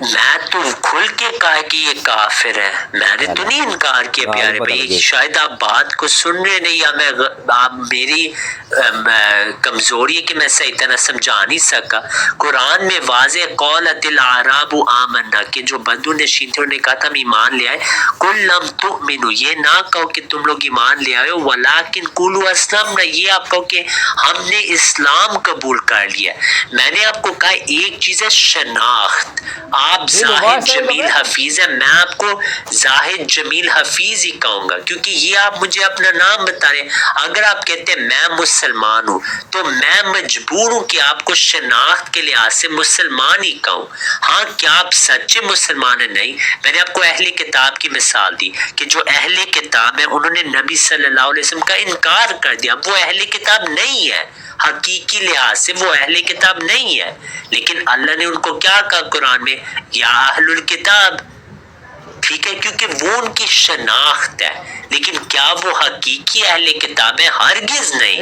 میں تو کھل کے کہا کہ یہ کافر ہے, میں نے تو نہیں انکار کیا پیارے بھائی. شاید آپ بات کو سن رہے نہیں, یا میں آپ میری کمزوری ہے کہ میں صحیح طرح سمجھا نہیں سکا. قرآن میں واضح قولت الاعراب آمنا کہ جو بدو نشین تھے انہوں نے کہا تھا ہم ایمان لے آئے. قل لم تؤمنوا یہ نہ کہو کہ تم لوگ ایمان لے آئے ہو, ولکن قولوا اسلمنا یہ آپ کہو کہ ہم نے اسلام قبول کر لیا. میں نے آپ کو کہا ایک چیز ہے شناخت. آپ زاہد جمیل حفیظ ہے, میں آپ کو زاہد جمیل حفیظ ہی کہوں گا کیونکہ یہ آپ مجھے اپنا نام بتا رہے ہیں. اگر آپ کہتے ہیں میں مسلمان ہوں تو میں مجبور ہوں کہ آپ کو شناخت کے لحاظ سے مسلمان ہی کہوں. ہاں کیا آپ سچے مسلمان ہیں؟ نہیں. میں نے آپ کو اہل کتاب کی مثال دی کہ جو اہل کتاب ہیں انہوں نے نبی صلی اللہ علیہ وسلم کا انکار کر دیا. وہ اہل کتاب نہیں ہے, حقیقی لحاظ سے وہ اہل کتاب نہیں ہے. لیکن اللہ نے ان کو کیا کہا قرآن میں, یا اہل الکتاب. ٹھیک ہے, کیونکہ وہ ان کی شناخت ہے. لیکن کیا وہ حقیقی اہل کتاب ہے؟ ہرگز نہیں.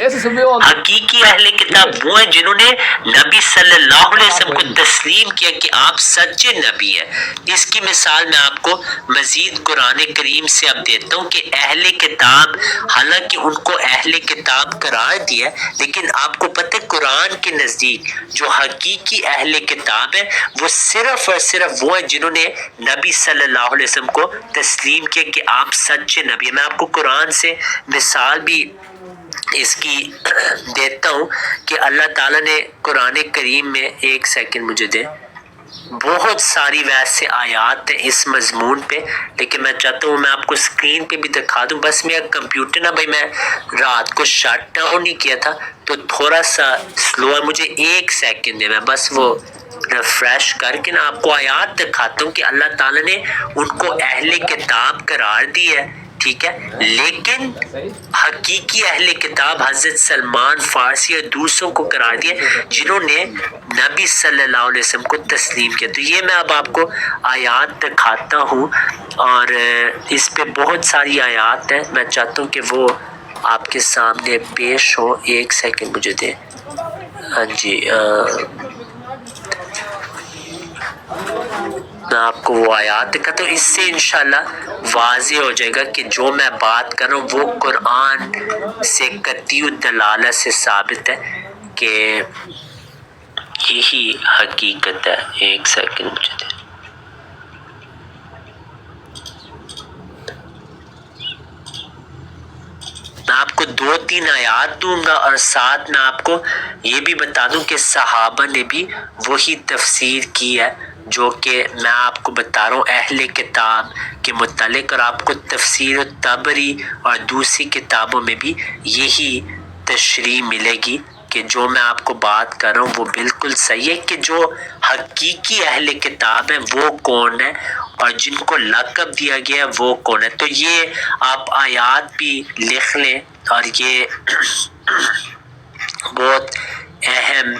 حقیقی اہل کتاب وہ ہیں جنہوں نے نبی صلی اللہ علیہ وسلم کو تسلیم کیا کہ آپ سچے نبی ہیں. اس کی مثال میں آپ کو مزید قرآن کریم سے اب دیتا ہوں کہ اہل کتاب, حالانکہ ان کو اہل کتاب قرار دیا لیکن آپ کو پتہ ہے قرآن کے نزدیک جو حقیقی اہل کتاب ہے وہ صرف اور صرف وہ ہیں جنہوں نے نبی صلی اللہ علیہ وسلم کو تسلیم کیا کہ آپ سچے نبی ہیں. میں آپ کو قرآن سے مثال بھی اس کی دیتا ہوں کہ اللہ تعالیٰ نے قرآن کریم میں, ایک سیکنڈ مجھے دے, بہت ساری ویسے آیات ہیں اس مضمون پہ, لیکن میں چاہتا ہوں میں آپ کو اسکرین پہ بھی دکھا دوں. بس میرا کمپیوٹر نا بھائی میں رات کو شٹ ڈاؤن نہیں کیا تھا تو تھوڑا سا سلو ہے. مجھے ایک سیکنڈ دے, میں بس وہ ریفریش کر کے نا آپ کو آیات دکھاتا ہوں کہ اللہ تعالیٰ نے ان کو اہل کتاب قرار دی ہے. ٹھیک ہے, لیکن حقیقی اہل کتاب حضرت سلمان فارسی اور دوسروں کو قرار دیا جنہوں نے نبی صلی اللہ علیہ وسلم کو تسلیم کیا. تو یہ میں اب آپ کو آیات دکھاتا ہوں اور اس پہ بہت ساری آیات ہیں. میں چاہتا ہوں کہ وہ آپ کے سامنے پیش ہو. ایک سیکنڈ مجھے دیں. ہاں جی, میں آپ کو وہ آیات دکھاتا ہوں. اس سے انشاءاللہ واضح ہو جائے گا کہ جو میں بات کر رہا ہوں وہ قرآن سے قطعی دلالت سے ثابت ہے کہ یہی حقیقت ہے. ایک سیکنڈ مجھے دیں. میں آپ کو 2-3 آیات دوں گا اور ساتھ میں آپ کو یہ بھی بتا دوں کہ صحابہ نے بھی وہی تفسیر کی ہے جو کہ میں آپ کو بتا رہا ہوں اہل کتاب کے متعلق, اور آپ کو تفسیر الطبری اور دوسری کتابوں میں بھی یہی تشریح ملے گی کہ جو میں آپ کو بات کر رہا ہوں وہ بالکل صحیح ہے کہ جو حقیقی اہل کتاب ہیں وہ کون ہے اور جن کو لقب دیا گیا ہے وہ کون ہے. تو یہ آپ آیات بھی لکھ لیں اور یہ بہت اہم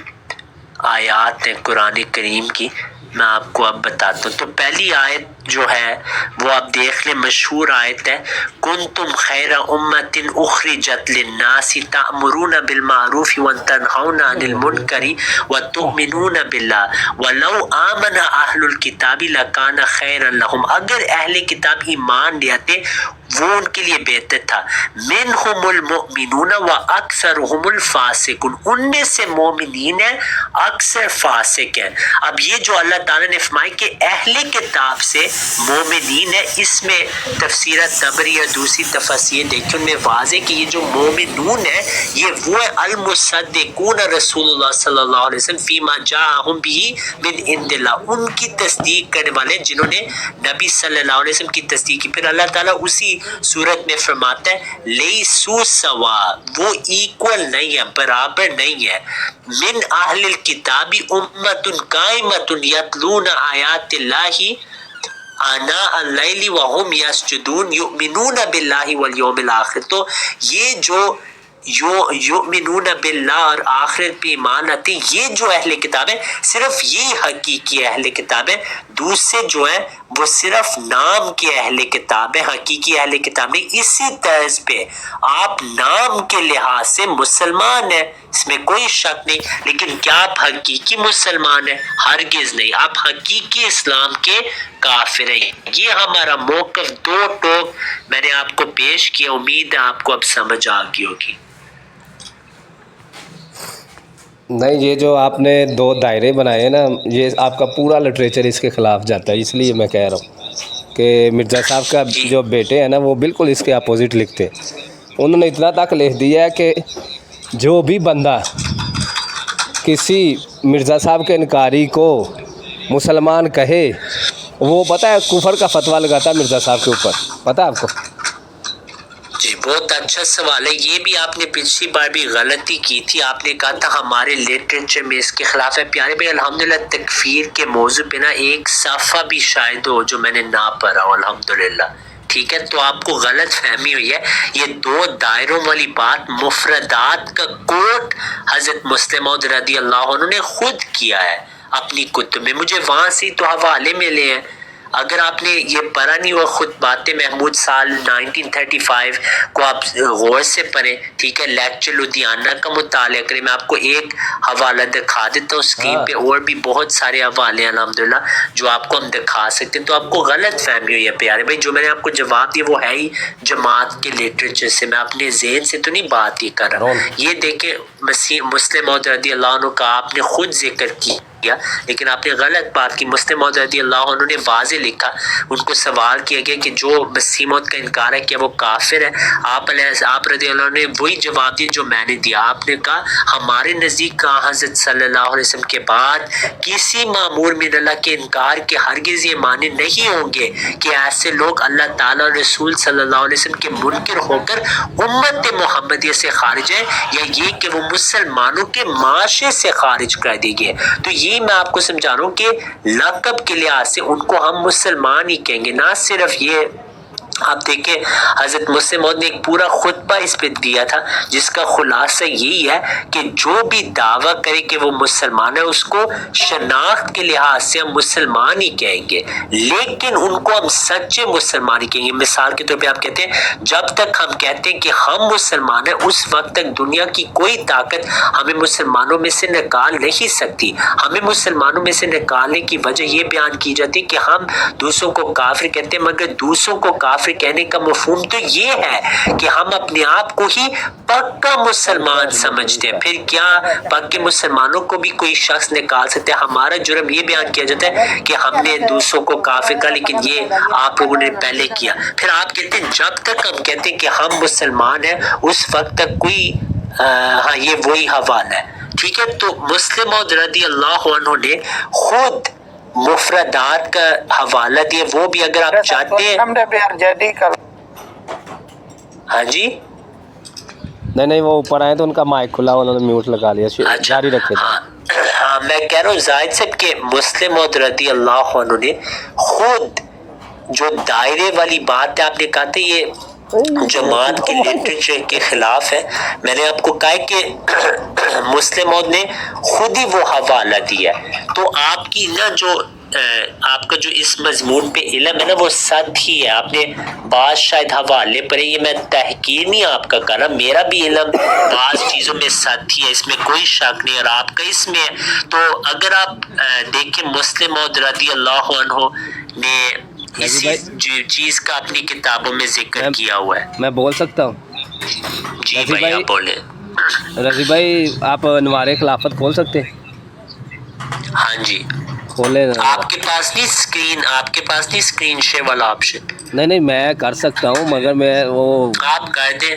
آیات ہیں قرآن کریم کی. میں آپ کو اب بتاتا ہوں. تو پہلی آیت جو ہے وہ آپ دیکھ لیں, مشہور آیت ہے, کنتم خیر امت اخرجت للناس تأمرون بالمعروف وتنہون عن المنکر وتؤمنون باللہ ولو آمن اہل الکتاب لکان خیرا لہم. اگر اہل کتاب ایمان لے آتے وہ ان کے لیے بہتر تھا. منہم المؤمنون واکثرہم الفاسقون, ان میں سے مومنین ہیں اکثر فاسق ہیں. اب یہ جو اللہ تعالیٰ نے فرمایا کہ اہل کتاب سے مومنین ہے, اس میں تفسیر طبری اور دوسری تفاسیر دیکھیں ان میں واضح کہ یہ جو مومنون ہے یہ وہ المصدقون رسول اللہ صلی اللہ علیہ وسلم فیما جاءہم بہ من عند اللہ, ان کی تصدیق کرنے والے جنہوں نے نبی صلی اللہ علیہ وسلم کی تصدیق کی. پھر اللہ تعالیٰ اسی صورت میں فرماتا ہے لیسو سوا, وہ ایکول نہیں ہے, برابر نہیں ہے. من اہل الکتاب امت قائمت یتلون آیات اللہ آناء اللیل وهم یسجدون یؤمنون باللہ والیوم الآخر. تو یہ جو یؤمنون باللہ اور آخرت پہ ایمان آتے, یہ جو اہل کتاب ہے صرف یہ حقیقی اہل کتاب ہے. دوسرے جو ہیں وہ صرف نام کے اہل کتاب ہیں، حقیقی اہل کتاب نہیں. اسی طرز پہ آپ نام کے لحاظ سے مسلمان ہیں، اس میں کوئی شک نہیں، لیکن کیا آپ حقیقی مسلمان ہیں؟ ہرگز نہیں، آپ حقیقی اسلام کے کافر ہیں. یہ ہمارا موقف دو ٹوک میں نے آپ کو پیش کیا، امید ہے آپ کو اب سمجھ آ گئی ہوگی. نہیں، یہ جو آپ نے دو دائرے بنائے ہیں نا، یہ آپ کا پورا لٹریچر اس کے خلاف جاتا ہے. اس لیے میں کہہ رہا ہوں کہ مرزا صاحب کا جو بیٹے ہیں نا وہ بالکل اس کے اپوزٹ لکھتے. انہوں نے اتنا تک لکھ دیا ہے کہ جو بھی بندہ کسی مرزا صاحب کے انکاری کو مسلمان کہے، وہ پتہ ہے کفر کا فتویٰ لگاتا ہے مرزا صاحب کے اوپر. پتہ ہے آپ کو؟ جی بہت اچھا سوال ہے. یہ بھی آپ نے پچھلی بار بھی غلطی کی تھی، آپ نے کہا تھا ہمارے لٹریچر میں اس کے خلاف ہے. پیارے بھائی الحمدللہ تکفیر کے موضوع پہ نا ایک صفحہ بھی شاید ہو جو میں نے نہ پڑھا ہوں الحمدللہ. ٹھیک ہے، تو آپ کو غلط فہمی ہوئی ہے. یہ دو دائروں والی بات مفردات کا کوٹ حضرت مسلم موعود رضی اللہ عنہ نے خود کیا ہے اپنی کتب میں. مجھے وہاں سے تو حوالے ملے ہیں. اگر آپ نے یہ پڑھا نہیں ہوا خود باتیں محمود سال 1935 کو آپ غور سے پڑھیں. ٹھیک ہے، لیکچر لدھیانہ کا مطالعہ کریں. میں آپ کو ایک حوالہ دکھا دیتا ہوں اسکرین پہ، اور بھی بہت سارے حوالے ہیں الحمدللہ جو آپ کو ہم دکھا سکتے ہیں. تو آپ کو غلط فہمی ہوئی ہے پیارے بھائی. جو میں نے آپ کو جواب دیا وہ ہے ہی جماعت کے لٹریچر سے، میں اپنے ذہن سے تو نہیں بات یہ کر رہا. یہ دیکھیں مسلم موعود رضی اللہ عنہ کا آپ نے خود ذکر کیا، لیکن آپ نے غلط بات کی. مسلم موعود رضی اللہ عنہ نے واضح لکھا، ان کو سوال کیا گیا کہ جو مسیح موعود کا انکار ہے کیا وہ کافر ہے؟ آپ رضی اللہ عنہ نے وہی جواب دیا جو میں نے دیا. آپ نے کہا ہمارے نزدیک حضرت صلی اللہ علیہ وسلم کے بعد کسی مامور من اللہ کے انکار کے ہرگز یہ معنی نہیں ہوں گے کہ ایسے لوگ اللہ تعالیٰ اور رسول صلی اللہ علیہ وسلم کے منکر ہو کر امت محمدیہ سے خارج ہیں، یا یہ کہ وہ مسلمانوں کے معاشرے سے خارج کر دی گئے. تو یہ میں آپ کو سمجھا رہا ہوں کہ لقب کے لحاظ سے ان کو ہم مسلمان ہی کہیں گے. نہ صرف یہ، آپ دیکھیں حضرت مسلم موعود نے ایک پورا خطبہ اس پہ دیا تھا جس کا خلاصہ یہی ہے کہ جو بھی دعویٰ کرے کہ وہ مسلمان ہے اس کو شناخت کے لحاظ سے ہم مسلمان ہی کہیں گے، لیکن ان کو ہم سچے مسلمان ہی کہیں گے. مثال کے طور پہ آپ کہتے ہیں جب تک ہم کہتے ہیں کہ ہم مسلمان ہیں اس وقت تک دنیا کی کوئی طاقت ہمیں مسلمانوں میں سے نکال نہیں سکتی. ہمیں مسلمانوں میں سے نکالنے کی وجہ یہ بیان کی جاتی ہے کہ ہم دوسروں کو کافر کہتے ہیں، مگر دوسروں کو کافر کہنے کا مفہوم تو یہ ہے کہ ہم اپنے آپ کو ہی پکا مسلمان سمجھتے ہیں. پھر کیا پکے مسلمانوں کو بھی کوئی شخص نکال سکتے ہیں؟ ہمارا جرم یہ بیان کیا جاتا ہے کہ ہم نے دوسروں کو کافر کہا، لیکن یہ آپ لوگوں نے پہلے کیا. پھر آپ کہتے ہیں جب تک ہم کہتے ہیں کہ ہم مسلمان ہیں اس وقت تک کوئی ہاں یہ وہی حوالہ ہے. ٹھیک ہے، تو مسلم موعود رضی اللہ عنہ نے خود مفردات کا حوالہ دیا، وہ بھی اگر آپ چاہتے ہیں. ہاں جی نہیں وہ اوپر آئے تو ان کا مائک کھلا، انہوں نے میوٹ لگا لیا. جاری رکھے. ہاں میں کہہ رہا ہوں زاہد صاحب کہ مسلم موعود رضی اللہ عنہ نے خود جو دائرے والی بات ہے، آپ نے کہا تھا یہ جماعت کے لٹریچر کے خلاف ہے. میں نے آپ کو کہا کہ مسلم موعود نے خود ہی وہ حوالہ دیا. تو آپ کی نا جو آپ کا جو اس مضمون پہ علم ہے نا وہ سچ ہی ہے. آپ نے بعض شاید حوالے پڑھے، یہ میں تحقیر نہیں آپ کا کر رہا، میرا بھی علم بعض چیزوں میں سچ ہی ہے، اس میں کوئی شک نہیں، اور آپ کا اس میں ہے. تو اگر آپ دیکھیں مسلم موعود رضی اللہ عنہ نے اسی چیز کا اپنی کتابوں میں ذکر کیا ہوا ہے. میں بول سکتا ہوں؟ جی بھائی آپ بولیں. رضی بھائی آپ انوار خلافت کھول سکتے؟ ہاں جی کھولے. آپ کے پاس نہیں اسکرین شیئر والا آپشن؟ نہیں میں کر سکتا ہوں، مگر میں وہ آپ کر دیں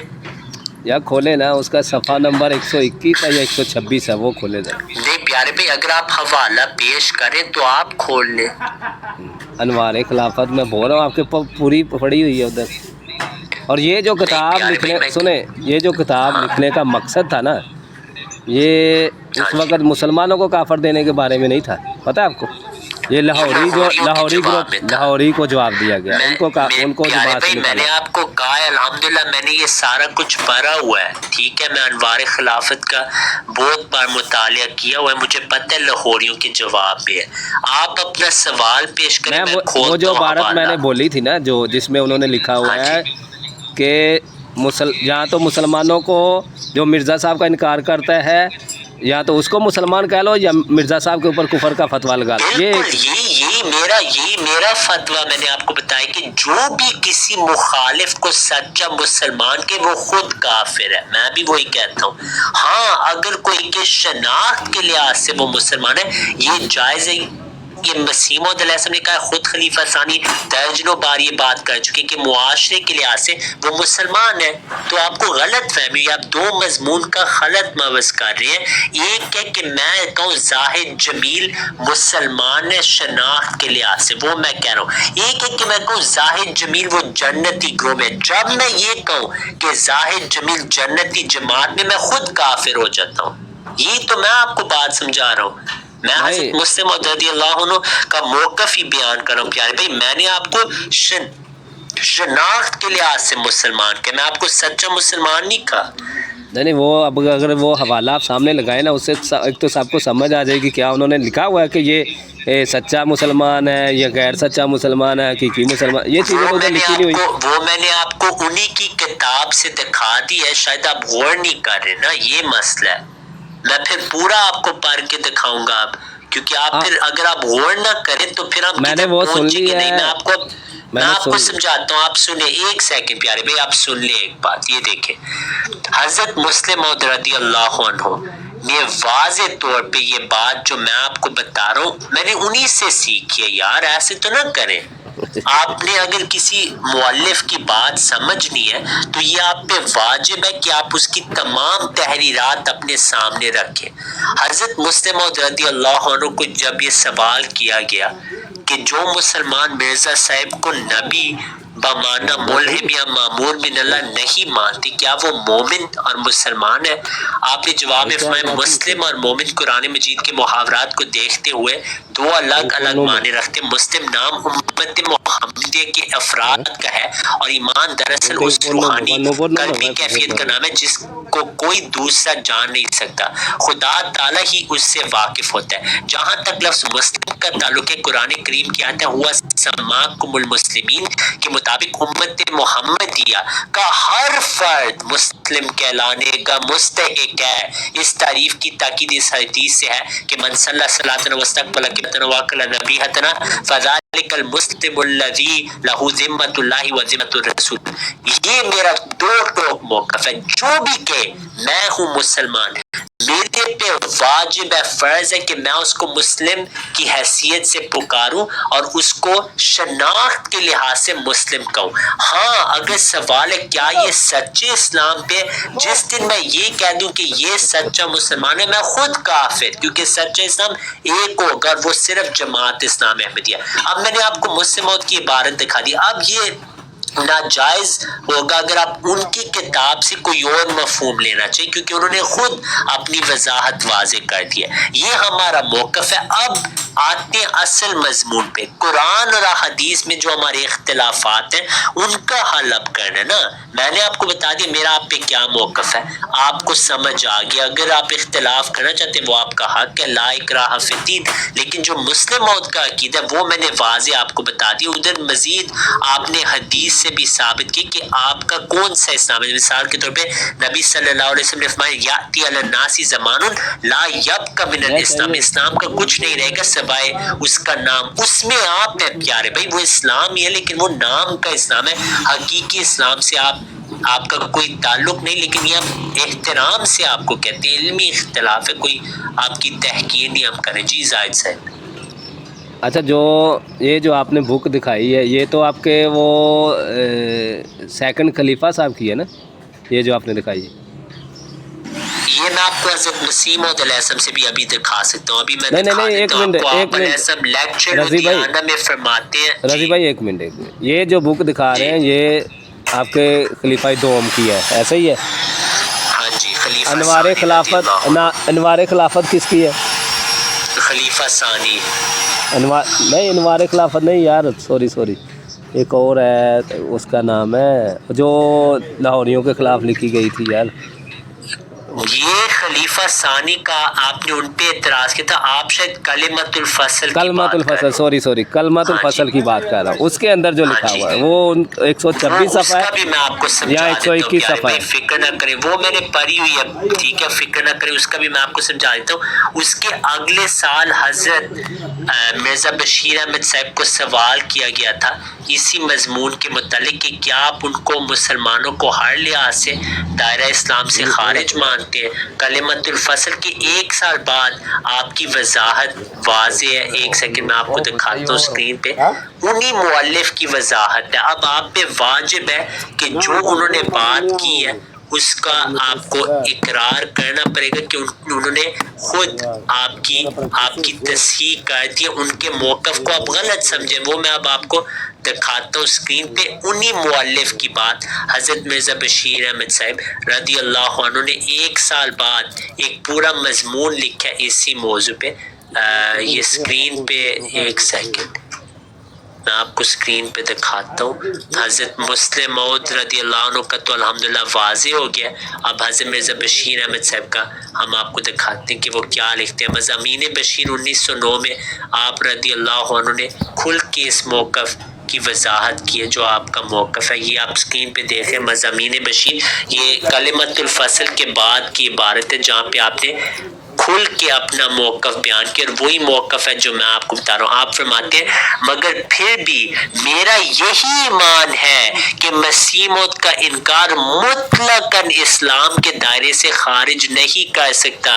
یا کھولے نا، اس کا صفحہ نمبر 121 ہے یا 126 ہے، وہ کھولے جائے. نہیں پیارے بھائی اگر آپ حوالہ پیش کریں تو آپ کھول لیں. انوار خلافت میں بول رہا ہوں، آپ کے پوری پڑی ہوئی ہے ادھر. اور یہ جو کتاب لکھنے کا مقصد تھا نا، یہ اس وقت مسلمانوں کو کافر دینے کے بارے میں نہیں تھا. پتہ ہے آپ کو؟ یہ لاہوری جو لاہوری گروپ لاہوری کو جواب دیا گیا ان کو پیارے بھائی میں نے آپ کو کہا ہے الحمدللہ میں نے یہ سارا کچھ پڑھا ہوا ہے، ٹھیک ہے، میں انوار خلافت کا بہت بار مطالعہ کیا ہوا ہے، مجھے پتہ ہے لاہوریوں کے جواب بھی ہے۔ آپ اپنا سوال پیش کریں، میں وہ جو عبارت میں نے بولی تھی نا جو جس میں انہوں نے لکھا ہوا ہے کہ جہاں تو مسلمانوں کو جو مرزا صاحب کا انکار کرتا ہے یا تو اس کو مسلمان کہہ لو یا مرزا صاحب کے اوپر کفر کا فتویٰ لگا لو۔ یہی میرا فتویٰ میں نے آپ کو بتایا کہ جو بھی کسی مخالف کو سچا مسلمان کے وہ خود کافر ہے، میں بھی وہی کہتا ہوں۔ ہاں اگر کوئی کے شناخت کے لحاظ سے وہ مسلمان ہے یہ جائز ہے، یہ مسیح موعود علیہ السلام نے کہا، خود خلیفہ ثانی درجنوں بار یہ بات کر چکے کہ معاشرے کے لحاظ سے وہ مسلمان ہے۔ تو آپ کو غلط فہمی، آپ دو مضمون کا غلط موضوع کر رہے ہیں۔ ایک ہے کہ میں کہوں زاہد جمیل مسلمان ہے شناخت کے لحاظ سے، وہ میں کہہ رہا ہوں۔ ایک ہے کہ میں کہوں زاہد جمیل وہ جنتی گروہ میں، جب میں یہ کہوں کہ زاہد جمیل جنتی جماعت میں خود کافر ہو جاتا ہوں۔ یہ تو میں آپ کو بات سمجھا رہا ہوں، میں حضرت مسلم موعود رضی اللہ عنہ کا موقف ہی بیان کر رہا ہوں۔ پیارے بھائی میں نے آپ کو شناخت کے لحاظ سے مسلمان کہ میں آپ کو سچا مسلمان نہیں کہا۔ نہیں وہ اب اگر وہ حوالہ آپ سامنے لگائیں نا اس سے ایک تو سب کو سمجھ آ جائے گی کیا انہوں نے لکھا ہوا ہے کہ یہ سچا مسلمان ہے یا غیر سچا مسلمان ہے، حقیقی مسلمان، یہ چیزیں تو لکھی نہیں ہوئی۔ وہ میں نے آپ کو انہی کی کتاب سے دکھا دی ہے، شاید آپ غور نہیں کر رہے نا، یہ مسئلہ ہے۔ میں پھر پورا آپ کو پڑھ کے دکھاؤں گا اب، کیونکہ آپ پھر اگر آپ غور نہ کریں تو پھر ہم میں نے وہ سن لی ہے، میں آپ کو سمجھاتا ہوں، آپ سنیں ایک سیکنڈ پیارے بھائی، آپ سن لیں ایک بات، یہ دیکھیں حضرت مسلم موعود رضی اللہ عنہ نے واضح طور پہ یہ بات جو میں آپ کو بتا رہا ہوں میں نے انہی سے سیکھی ہے، یار ایسے تو نہ کریں۔ آپ نے اگر کسی مؤلف کی بات سمجھنی ہے تو یہ آپ پہ واجب ہے کہ آپ اس کی تمام تحریرات اپنے سامنے رکھیں۔ حضرت مسلم موعود رضی اللہ عنہ کو جب یہ سوال کیا گیا کہ جو مسلمان مرزا صاحب کو نبی بمعنی ملہم یا مامور من اللہ نہیں مانتے کیا وہ مومن اور مسلمان ہے؟ آپ نے جواب میں فرمایا مسلم اور مومن قرآن مجید کے محاورات کو دیکھتے ہوئے دو الگ الگ معنی رکھتے۔ مسلم نام امت محمدیہ کے افراد کا ہے اور ایمان دراصل اس روحانی قلبی کیفیت کا نام ہے جس کو کوئی دوسرا جان نہیں سکتا، خدا تعالیٰ ہی اس سے واقف ہوتا ہے۔ جہاں تک لفظ مسلم کا تعلق ہے قرآن کریم کی آیت ہے ہوا سماکم المسلمین کے مطابق امت محمدیہ کا ہر فرد مسلم کہلانے کا مستحق ہے۔ اس تعریف کی تاکید اس حدیث سے ہے کہ من صلی صلاۃ واستقبل قبلۃ وعقل نبیہتنا فذلک المسلم الذی لہ ذمۃ اللہ و ذمۃ الرسول۔ یہ میرا دو ٹوک موقف ہے، جو بھی کہ میں ہوں مسلمان میرے پہ واجب ہے، فرض ہے کہ میں اس کو مسلم کی حیثیت سے پکاروں اور اس کو شناخت کے لحاظ سے مسلم کہوں۔ ہاں اگر سوال ہے کیا یہ سچے اسلام پہ، جس دن میں یہ کہہ دوں کہ یہ سچا مسلمان ہے میں خود کافر، کیونکہ سچا اسلام ایک ہوگا اور وہ صرف جماعت اسلام احمدیہ۔ اب میں نے آپ کو مسلم موعود کی عبارت دکھا دی، اب یہ ناجائز ہوگا اگر آپ ان کی کتاب سے کوئی اور مفہوم لینا چاہیے، کیونکہ انہوں نے خود اپنی وضاحت واضح کر دی ہے۔ یہ ہمارا موقف ہے۔ اب آتے ہیں اصل مضمون پہ، قرآن اور حدیث میں جو ہمارے اختلافات ہیں ان کا حل اب کرنا نا۔ میں نے آپ کو بتا دیا میرا آپ پہ کیا موقف ہے، آپ کو سمجھ آ گیا۔ اگر آپ اختلاف کرنا چاہتے ہیں وہ آپ کا حق ہے، لا اکراہ فی الدین، لیکن جو مسلم موعود کا عقیدہ ہے وہ میں نے واضح آپ کو بتا دیا۔ ادھر مزید آپ نے حدیث سے بھی ثابت کی کہ آپ کا کون سا اسلام ہے۔ مثال کے طور پہ نبی صلی اللہ علیہ وسلم نے فرمایا یاتی علی الناس زمان لا یبقى من الاسلام، اسلام کا کچھ نہیں رہے گا سوائے اس کا نام۔ اس میں آپ ہیں پیارے بھائی، وہ اسلام ہی ہے لیکن وہ نام کا اسلام ہے، حقیقی اسلام سے آپ کا کوئی تعلق نہیں، لیکن یہ احترام سے آپ کو کہتے ہیں۔ علمی اختلاف ہے، کوئی آپ کی تحقیر نہیں ہم کریں۔ جی زاہد صاحب، اچھا جو آپ نے بک دکھائی ہے یہ تو آپ کے وہ سیکنڈ خلیفہ صاحب کی ہے نا، یہ جو آپ نے دکھائی ہے؟ یہ میں آپ کو حضرت مسیح موعود علیہ السلام سے بھی ابھی دکھا سکتا ہوں، ابھی میں دکھا دیتا ہوں آپ کو۔ آپ علیہ السلام لیکچر لدھیانہ میں فرماتے ہیں۔ رضی بھائی ایک منٹ، یہ جو بک دکھا رہے ہیں یہ آپ کے خلیفہ دوم کی ہے، ایسا ہی ہے؟ ہاں جی، خلیفہ انوار خلافت کس کی ہے؟ خلیفہ ثانی نہیں انوار خلافت نہیں یار، سوری، ایک اور ہے اس کا نام ہے جو لاہوریوں کے خلاف لکھی گئی تھی یار. یہ خلیفہ ثانی کا آپ نے ان پہ اعتراض کیا تھا، آپ شاید کلمۃ الفصل کی کلمۃ بات کر رہے الفصل، ہیں. سوری کلمۃ ہاں الفصل جی. کی بات کر رہا ہوں. اس کے اندر جو ہاں لکھا جی. ہوا ہے وہ 126 اس صفحہ کا بھی میں آپ کو ہے سمجھا یا دیتا ہوں 121 پیارے صفحہ بھائی، ہے. فکر نہ کریں، وہ میں نے پڑھی ہوئی ہے، ٹھیک ہے، فکر نہ کریں، اس کا بھی میں آپ کو سمجھا دیتا ہوں. اس کے اگلے سال حضرت مرزا بشیر احمد صاحب کو سوال کیا گیا تھا اسی مضمون کے متعلق کہ کیا آپ ان کو مسلمانوں کو ہر لحاظ سے دائرہ اسلام سے خارج مانتے ہیں. کلمۃ الفصل کے ایک سال بعد آپ کی وضاحت واضح ہے. ایک سیکنڈ میں آپ کو دکھاتا ہوں اسکرین پہ، انہی مؤلف کی وضاحت ہے. اب آپ پہ واجب ہے کہ جو انہوں نے بات کی ہے اس کا آپ کو اقرار کرنا پڑے گا کہ انہوں نے خود آپ کی تصحیح کر دی. ان کے موقف کو آپ غلط سمجھیں، وہ میں اب آپ کو دکھاتا ہوں اسکرین پہ. انہی مؤلف کی بات حضرت مرزا بشیر احمد صاحب رضی اللہ عنہ نے ایک سال بعد ایک پورا مضمون لکھا ہے اسی موضوع پہ. یہ اسکرین پہ ایک سیکنڈ میں آپ کو اسکرین پہ دکھاتا ہوں. حضرت مسلم موعود رضی اللہ عنہ کا تو الحمدللہ واضح ہو گیا. اب حضرت مرزا بشیر احمد صاحب کا ہم آپ کو دکھاتے ہیں کہ وہ کیا لکھتے ہیں. مضامین بشیر 1909 میں آپ رضی اللہ عنہ نے کھل کے اس موقف کی وضاحت کی ہے جو آپ کا موقف ہے. یہ آپ اسکرین پہ دیکھیں مضامین بشیر، یہ کلمۃ الفصل کے بعد کی عبارت ہے جہاں پہ آپ نے کھل کے اپنا موقف بیان کیا، اور وہی موقف ہے جو میں آپ کو بتا رہا ہوں. آپ فرماتے ہیں مگر پھر بھی میرا یہی ایمان ہے کہ مسیح موت کا انکار مطلقاً اسلام کے دائرے سے خارج نہیں کر سکتا.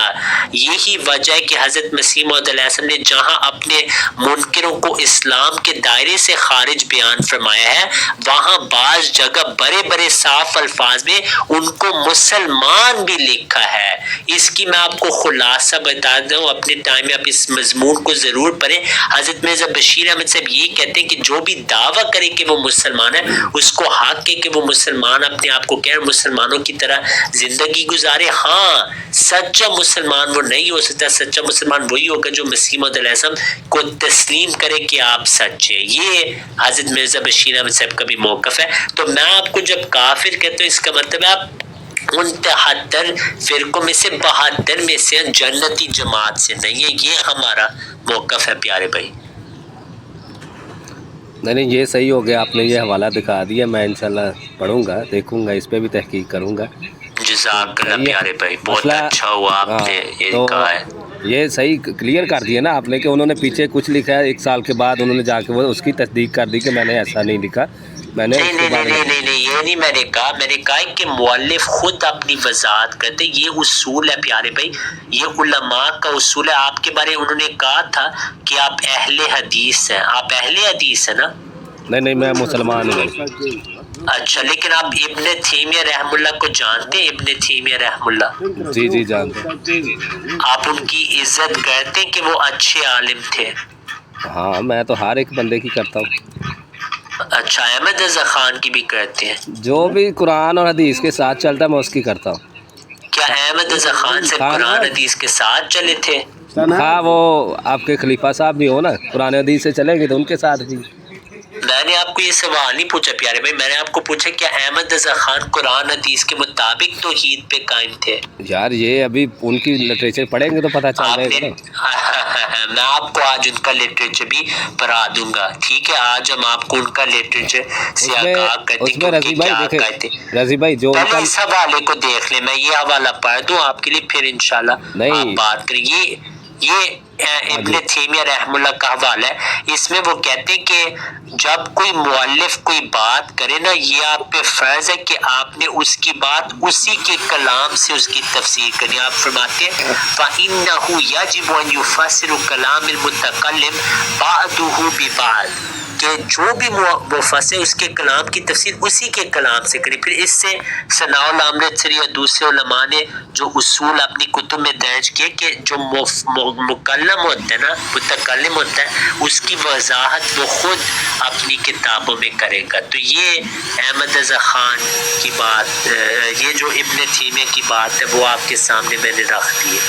یہی وجہ ہے کہ حضرت مسیح موعود علیہ السلام نے جہاں اپنے منکروں کو اسلام کے دائرے سے خارج بیان فرمایا ہے، وہاں بعض جگہ بڑے بڑے صاف الفاظ میں ان کو مسلمان بھی لکھا ہے. اس کی میں آپ کو خلاصہ بتا دوں، اپنے ٹائم میں آپ اس مضمون کو ضرور پڑھیں. حضرت مرزا بشیر احمد صاحب یہ کہتے ہیں کہ جو بھی دعویٰ کرے کہ وہ مسلمان ہے اس کو حق ہے کہ وہ مسلمان اپنے آپ کو کہے، مسلمانوں کی طرح زندگی گزارے. ہاں سچا مسلمان وہ نہیں ہو سکتا، سچا مسلمان وہی ہوگا جو مسیح موعود علیہ السلام کو تسلیم کرے کہ آپ سچے. یہ حضرت مرزا بشیر احمد صاحب کا بھی موقف ہے. تو میں آپ کو جب کافر کہتا ہوں اس کا مطلب ہے آپ ان 73 فرقوں میں سے 72 میں سے جنتی جماعت سے نہیں ہے. یہ ہمارا موقف ہے پیارے بھائی. نہیں یہ صحیح ہو گیا، آپ نے یہ حوالہ دکھا دیا. میں انشاءاللہ پڑھوں گا، دیکھوں گا، اس پہ بھی تحقیق کروں گا. جزاک اللہ پیارے بھائی، بہت مسئلہ اچھا ہوا آپ نے یہ تو کہا ہے. یہ صحیح کلیئر کر دیا نا آپ نے کہ انہوں نے پیچھے کچھ لکھا ہے، ایک سال کے بعد انہوں نے جا کے وہ اس کی تصدیق کر دی کہ میں نے ایسا نہیں لکھا، میں نے اس کے بارے میں نہیں یہ نہیں میں نے کہا. میں نے کہا کہ مؤلف خود اپنی وضاحت کرتے. یہ اصول ہے پیارے بھائی، یہ علماء کا اصول ہے. آپ کے بارے انہوں نے کہا تھا کہ آپ اہل حدیث ہیں. آپ اہل حدیث ہیں نا؟ نہیں میں مسلمان ہوں. اچھا، لیکن آپ ابن تیمیہ رحم اللہ کو جانتے ہیں؟ ابن تیمیہ رحم اللہ، جی جانتے. آپ ان کی عزت کرتے ہیں کہ وہ اچھے عالم تھے؟ ہاں میں تو ہر ایک بندے کی کرتا ہوں. اچھا، احمد رضا خان کی بھی کرتے ہیں؟ جو بھی قرآن اور حدیث کے ساتھ چلتا ہے میں اس کی کرتا ہوں. کیا احمد رضا خان سے قرآن حدیث کے ساتھ چلے تھے؟ ہاں وہ آپ کے خلیفہ صاحب بھی ہو نا، قرآن حدیث سے چلیں گے تو ان کے ساتھ بھی. میں نے آپ کو یہ سوال نہیں پوچھا پیارے بھائی، میں نے آپ کو پوچھا کیا احمد رضا خان قرآن حدیث کے مطابق توحید پہ قائم تھے؟ یار یہ ابھی ان کی لٹریچر پڑھیں گے تو پتہ چل آپ جائے نے گا نا. میں آپ کو آج ان کا لٹریچر بھی پڑھا دوں گا، ٹھیک ہے؟ آج ہم آپ کو ان کا لٹریچر سے آگاہ کرتے ہیں کہ ان کی کیا عقائد تھے. رضی بھائی جو پہلے اس حوالے کو دیکھ لیں، میں یہ حوالہ پڑھ دوں آپ کے لیے، پھر انشاءاللہ آپ بات کریں. یہ ابن تیمیہ رحم اللہ کا حوالہ ہے. اس میں وہ کہتے ہیں کہ جب کوئی مؤلف کوئی بات کرے نا، یہ آپ پہ فرض ہے کہ آپ نے اس کی بات اسی کے کلام سے اس کی تفسیر کرنی. آپ فرماتے ہیں فَإِنَّهُ يَجِبُ أَن يُفَسِّرُ كَلَامِ الْمُتَكَلِّمِ بَعْضُهُ بِبَعْضٍ، کہ جو بھی مفسر اس کے کلام کی تفسیر اسی کے کلام سے کرے. پھر اس سے ثناء اللہ امرتسری اور دوسرے علماء نے جو اصول اپنی کتب میں درج کیے کہ جو مکلم ہوتا ہے نا، متکلم ہوتا ہے، اس کی وضاحت وہ خود اپنی کتابوں میں کرے گا. تو یہ احمد رضا خان کی بات، یہ جو ابن تیمیہ کی بات ہے وہ آپ کے سامنے میں نے رکھ دی ہے.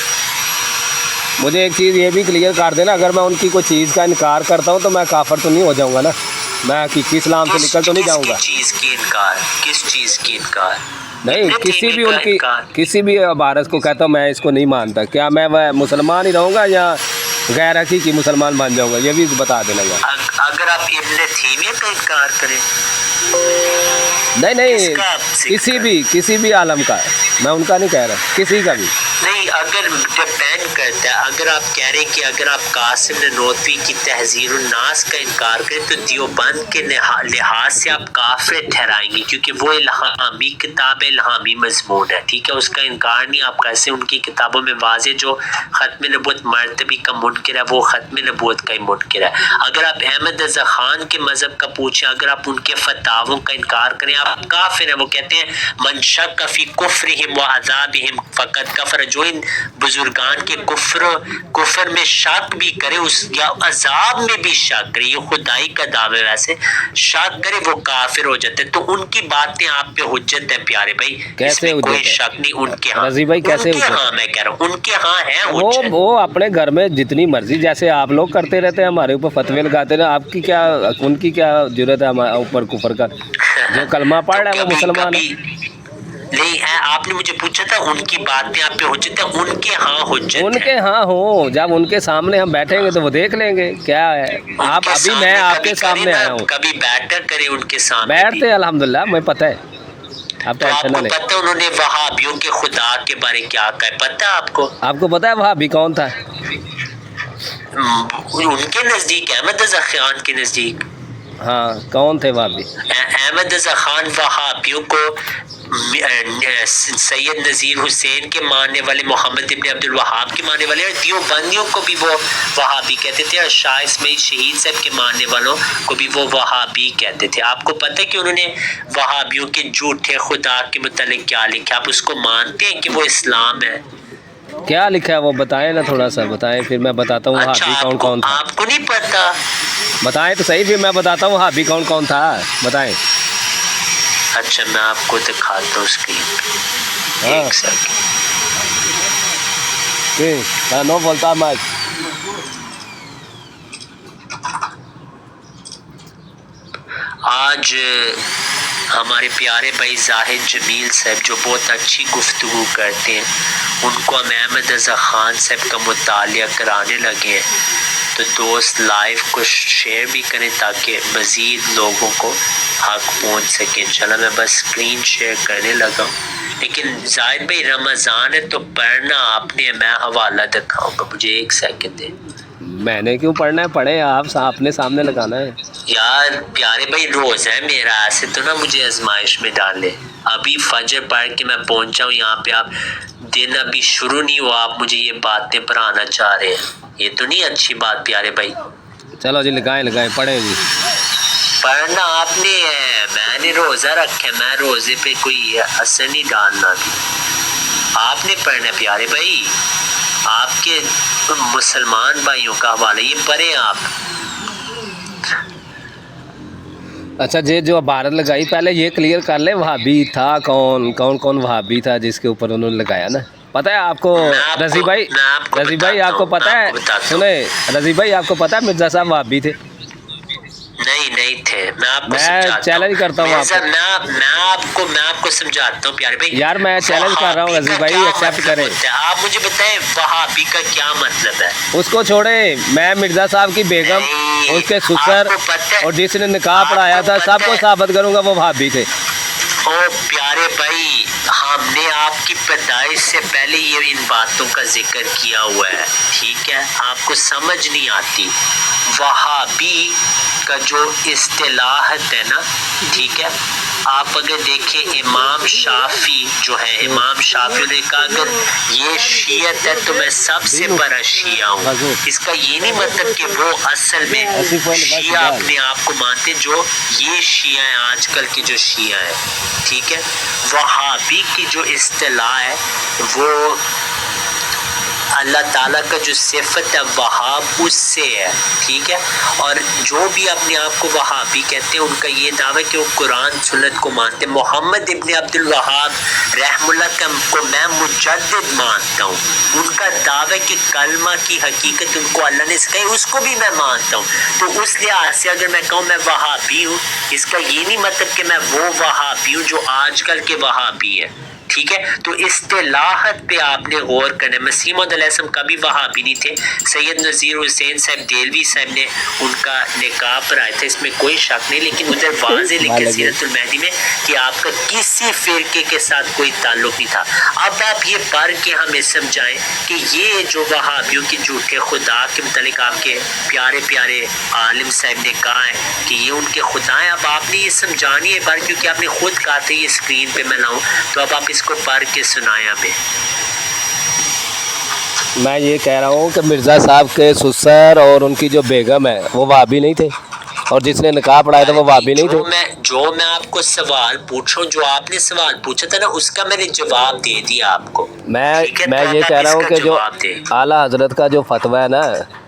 مجھے ایک چیز یہ بھی کلیئر کر دینا، اگر میں ان کی کوئی چیز کا انکار کرتا ہوں تو میں کافر تو نہیں ہو جاؤں گا نا، میں حقیقی اسلام سے نکل تو نہیں جاؤں گا؟ کس چیز کی انکار؟ کس چیز کی انکار؟ نہیں، کسی بھی ان کی کسی بھی عبارت کو کہتا ہوں میں اس کو نہیں مانتا، کیا میں وہ مسلمان ہی رہوں گا یا غیر حقیقی مسلمان بن جاؤں گا؟ یہ بھی بتا دینا یار۔ اگر آپ ابن تیمیہ کا انکار کریں، نہیں، کسی بھی عالم کا، میں ان کا نہیں کہہ رہا، کسی کا بھی نہیں، اگر ڈپینڈ کرتا ہے، اگر آپ کہہ رہے کہ اگر آپ قاسم نانوتوی کی تحذیر الناس کا انکار کریں تو دیوبند کے لحاظ سے آپ کافر ٹھہرائیں گے، کیونکہ وہ الہامی کتاب الہامی مضمون ہے، ٹھیک ہے، اس کا انکار نہیں آپ کیسے، ان کی کتابوں میں واضح جو ختم نبوت مرتبی کا منکر ہے وہ ختم نبوت کا ہی منکر ہے۔ اگر آپ احمد رضا خان کے مذہب کا پوچھیں، اگر آپ ان کے فتاووں کا انکار کریں آپ کافر ہیں۔ وہ کہتے ہیں من شک فی کفرہم و عذابہم فقد کفر، جو ان بزرگان کے کفر میں شک بھی کرے اس یا عذاب میں بھی شک کرے، یہ خدائی کا دعوی، ویسے شک کرے وہ کافر ہو جاتے ہیں۔ تو ان کی باتیں آپ پہ حجت ہے پیارے بھائی، اس میں کوئی شک نہیں۔ ان کے ہاں، رضی بھائی کیسے ان کے ہاں میں کہہ رہا ہوں ان کے ہاں ہے حجت۔ وہ اپنے گھر میں جتنی مرضی جیسے آپ لوگ کرتے رہتے ہیں ہمارے اوپر فتوے لگاتے رہے، آپ کی کیا، ان کی کیا ضرورت ہے ہمارے اوپر کفر کا؟ جو کلمہ پڑھ رہا ہے وہ مسلمان ہے۔ نہیں، آپ نے مجھے پوچھا تھا ان کی باتیں آپ پہ حجت ہے، ان کے ہاں حجت ہے۔ ان کے ہاں ہوں، جب ان کے سامنے ہم بیٹھیں گے تو وہ دیکھ لیں گے کیا ہے۔ آپ ابھی میں آپ کے سامنے آیا ہوں، کبھی بیٹھا کرے ان کے سامنے بیٹھتے الحمدللہ، مجھے پتہ ہے، آپ تو آپ ٹینشن نہ کو لیں۔ پتہ ہے انہوں نے وہابیوں کے خدا کے بارے کیا کہا ہے؟ پتہ ہے آپ کو؟ آپ کو پتہ ہے وہابی کون تھا؟ ان کے نزدیک احمد رضا خان کے نزدیک ہاں، کون تھے وہابی؟ احمد رضا خان وہابیوں کو سید نذیر حسین کے ماننے والے، محمد ابن عبد الوہاب کے ماننے والے، اور دیوبندیوں کو بھی وہ وہابی کہتے تھے، اور شاہ اسماعیل شہید صاحب کے ماننے والوں کو بھی وہ وہابی کہتے تھے۔ آپ کو پتہ ہے کہ انہوں نے وہابیوں کے جھوٹے خدا کے متعلق کیا لکھا؟ آپ اس کو مانتے ہیں کہ وہ اسلام ہے؟ کیا لکھا ہے وہ بتائیں نا، تھوڑا سا بتائیں، پھر میں بتاتا ہوں وہابی کون کون تھا۔ آپ کو نہیں پتہ؟ بتائیں تو صحیح، پھر میں بتاتا ہوں وہابی کون کون تھا، بتائیں۔ اچھا میں آپ کو دکھاتا ہوں اسکرین پہ، ایک سیکنڈ۔ میں نو بولتا میں آج ہمارے پیارے بھائی زاہد جمیل صاحب جو بہت اچھی گفتگو کرتے ہیں، ان کو ہم احمد رضا خان صاحب کا مطالعہ کرانے لگے ہیں، تو دوست لائیو کو شیئر بھی کریں تاکہ مزید لوگوں کو حق پہنچ سکے۔ انشاءاللہ میں بس اسکرین شیئر کرنے لگا ہوں، لیکن زاہد بھائی رمضان ہے تو پڑھنا آپ نے، میں حوالہ دکھاؤں گا، مجھے ایک سیکنڈ دیں۔ میں نے کیوں پڑھنا ہے؟ پڑھے آپ، اپنے سامنے لگانا ہے یار پیارے بھائی روز ہے میرا، ایسے تو نہ مجھے آزمائش میں ڈالے۔ ابھی فجر پڑھ کے میں پہنچا ہوں یہاں پہ، آپ دن ابھی شروع نہیں ہوا، آپ مجھے یہ باتیں پڑھانا چاہ رہے ہیں، یہ تو نہیں اچھی بات پیارے بھائی۔ چلو جی لگائیں پڑھیں جی۔ پڑھنا آپ نے ہے، میں نے روزہ رکھا ہے، میں روزے پہ کوئی اثر نہیں ڈالنا بھی، آپ نے پڑھنا پیارے بھائی، آپ کے مسلمان بھائیوں کا حوالہ، یہ پڑھیں آپ۔ اچھا جی، جو عبارت لگائی پہلے یہ کلیئر کر لیں، وہابی تھا کون وہابی تھا جس کے اوپر انہوں نے لگایا نا؟ پتہ ہے آپ کو رضی بھائی آپ کو پتہ ہے، سنیں رضی بھائی آپ کو پتہ ہے مرزا صاحب وہابی تھے؟ نہیں تھے، میں آپ کو میں سمجھاتا چیلنج کرتا ہوں آپ کو، میں آپ کو سمجھاتا ہوں پیارے بھائی۔ یار میں چیلنج کر رہا ہوں رضی بھائی، ایکسیپٹ کریں۔ آپ مجھے بتائیں وہابی کا کیا مطلب ہے؟ اس کو چھوڑیں، میں مرزا صاحب کی بیگم، اس کے سسر اور جس نے نکاح پڑھایا تھا سب کو ثابت کروں گا وہ وہابی تھے۔ او پیارے بھائی، ہم نے آپ کی پیدائش سے پہلے یہ ان باتوں کا ذکر کیا ہوا ہے، ٹھیک ہے، آپ کو سمجھ نہیں آتی۔ وہابی کا جو اصطلاح ہے نا، ٹھیک ہے، آپ اگر دیکھیں امام شافعی جو ہے، امام شافعی نے کہا اگر یہ شیعت ہے تو میں سب سے بڑا شیعہ ہوں۔ اس کا یہ نہیں مطلب کہ وہ اصل میں شیعہ اپنے آپ کو مانتے، جو یہ شیعہ ہیں آج کل کے جو شیعہ ہیں، ٹھیک ہے۔ وہابی کی جو اصطلاح ہے وہ اللہ تعالیٰ کا جو صفت ہے وہاب اس سے ہے، ٹھیک ہے. اور جو بھی اپنے آپ کو وہابی کہتے ہیں ان کا یہ دعویٰ کہ وہ قرآن سنت کو مانتے ہیں. محمد ابن عبد الوہاب رحم اللہ کو میں مجدد مانتا ہوں. ان کا دعویٰ کہ کلمہ کی حقیقت ان کو اللہ نے سکھائی اس کو بھی میں مانتا ہوں. تو اس لحاظ سے اگر میں کہوں میں وہابی ہوں، اس کا یہ نہیں مطلب کہ میں وہ وہابی ہوں جو آج کل کے وہابی ہے، ٹھیک ہے. تو اصطلاحات پہ آپ نے غور کرنا. مسیح موعود علیہ السلام کبھی وہابی نہیں تھے. سید نذیر حسین صاحب دہلوی صاحب نے ان کا نکاح پڑھایا تھا، اس میں کوئی شک نہیں، لیکن ادھر واضح لکھا سیرت المہدی میں کہ آپ کا کسی فرقے کے ساتھ کوئی تعلق نہیں تھا. اب آپ یہ پڑھ کے ہمیں سمجھائیں کہ یہ جو وہابیوں کے جھوٹے خدا کے متعلق آپ کے پیارے پیارے عالم صاحب نے کہا ہے کہ یہ ان کے خدا ہیں، اب آپ نے یہ سمجھانی ہے بار، کیونکہ آپ نے خود کہا تھا یہ اسکرین پہ میں لاؤں، تو اب آپ اس کو پڑھ کے سنایا ہمیں. میں یہ کہہ رہا ہوں کہ مرزا صاحب کے سسر اور ان کی جو بیگم ہے وہ وہابی نہیں تھے، اور جس نے نکاح پڑھایا تھا وہ وہابی نہیں تھے. جو میں آپ کو سوال پوچھوں، جو آپ نے سوال پوچھا تھا نا اس کا میں نے جواب دے دیا آپ کو. میں یہ کہہ رہا ہوں کہ جو اعلیٰ حضرت کا جو فتویٰ ہے نا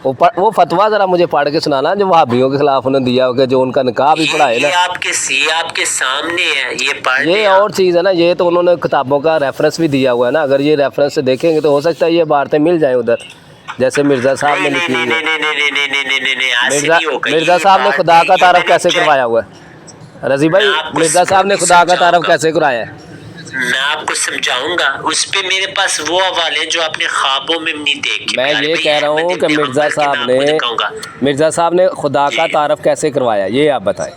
وہ فتویٰ ذرا مجھے پڑھ کے سنانا جو وہابیوں کے خلاف انہوں نے دیا ہو کہ جو ان کا نکاح بھی پڑھائے نا. یہ آپ کے سامنے ہے، یہ پڑھ یہ اور چیز ہے نا، یہ تو انہوں نے کتابوں کا ریفرنس بھی دیا ہوا ہے نا. اگر یہ ریفرنس سے دیکھیں گے تو ہو سکتا ہے یہ عبارتیں مل جائیں ادھر، جیسے مرزا صاحب نے لکھی ہوئی ہے. مرزا صاحب نے خدا کا تعارف کیسے کروایا ہوا ہے رضی بھائی؟ مرزا صاحب نے خدا کا تعارف کیسے کرایا ہے؟ میں آپ کو سمجھاؤں گا، اس پہ میرے پاس وہ حوالے جو اپنے خوابوں میں نہیں دیکھے. میں یہ کہہ رہا ہوں کہ مرزا صاحب نے خدا کا تعارف کیسے کروایا، یہ آپ بتائیں.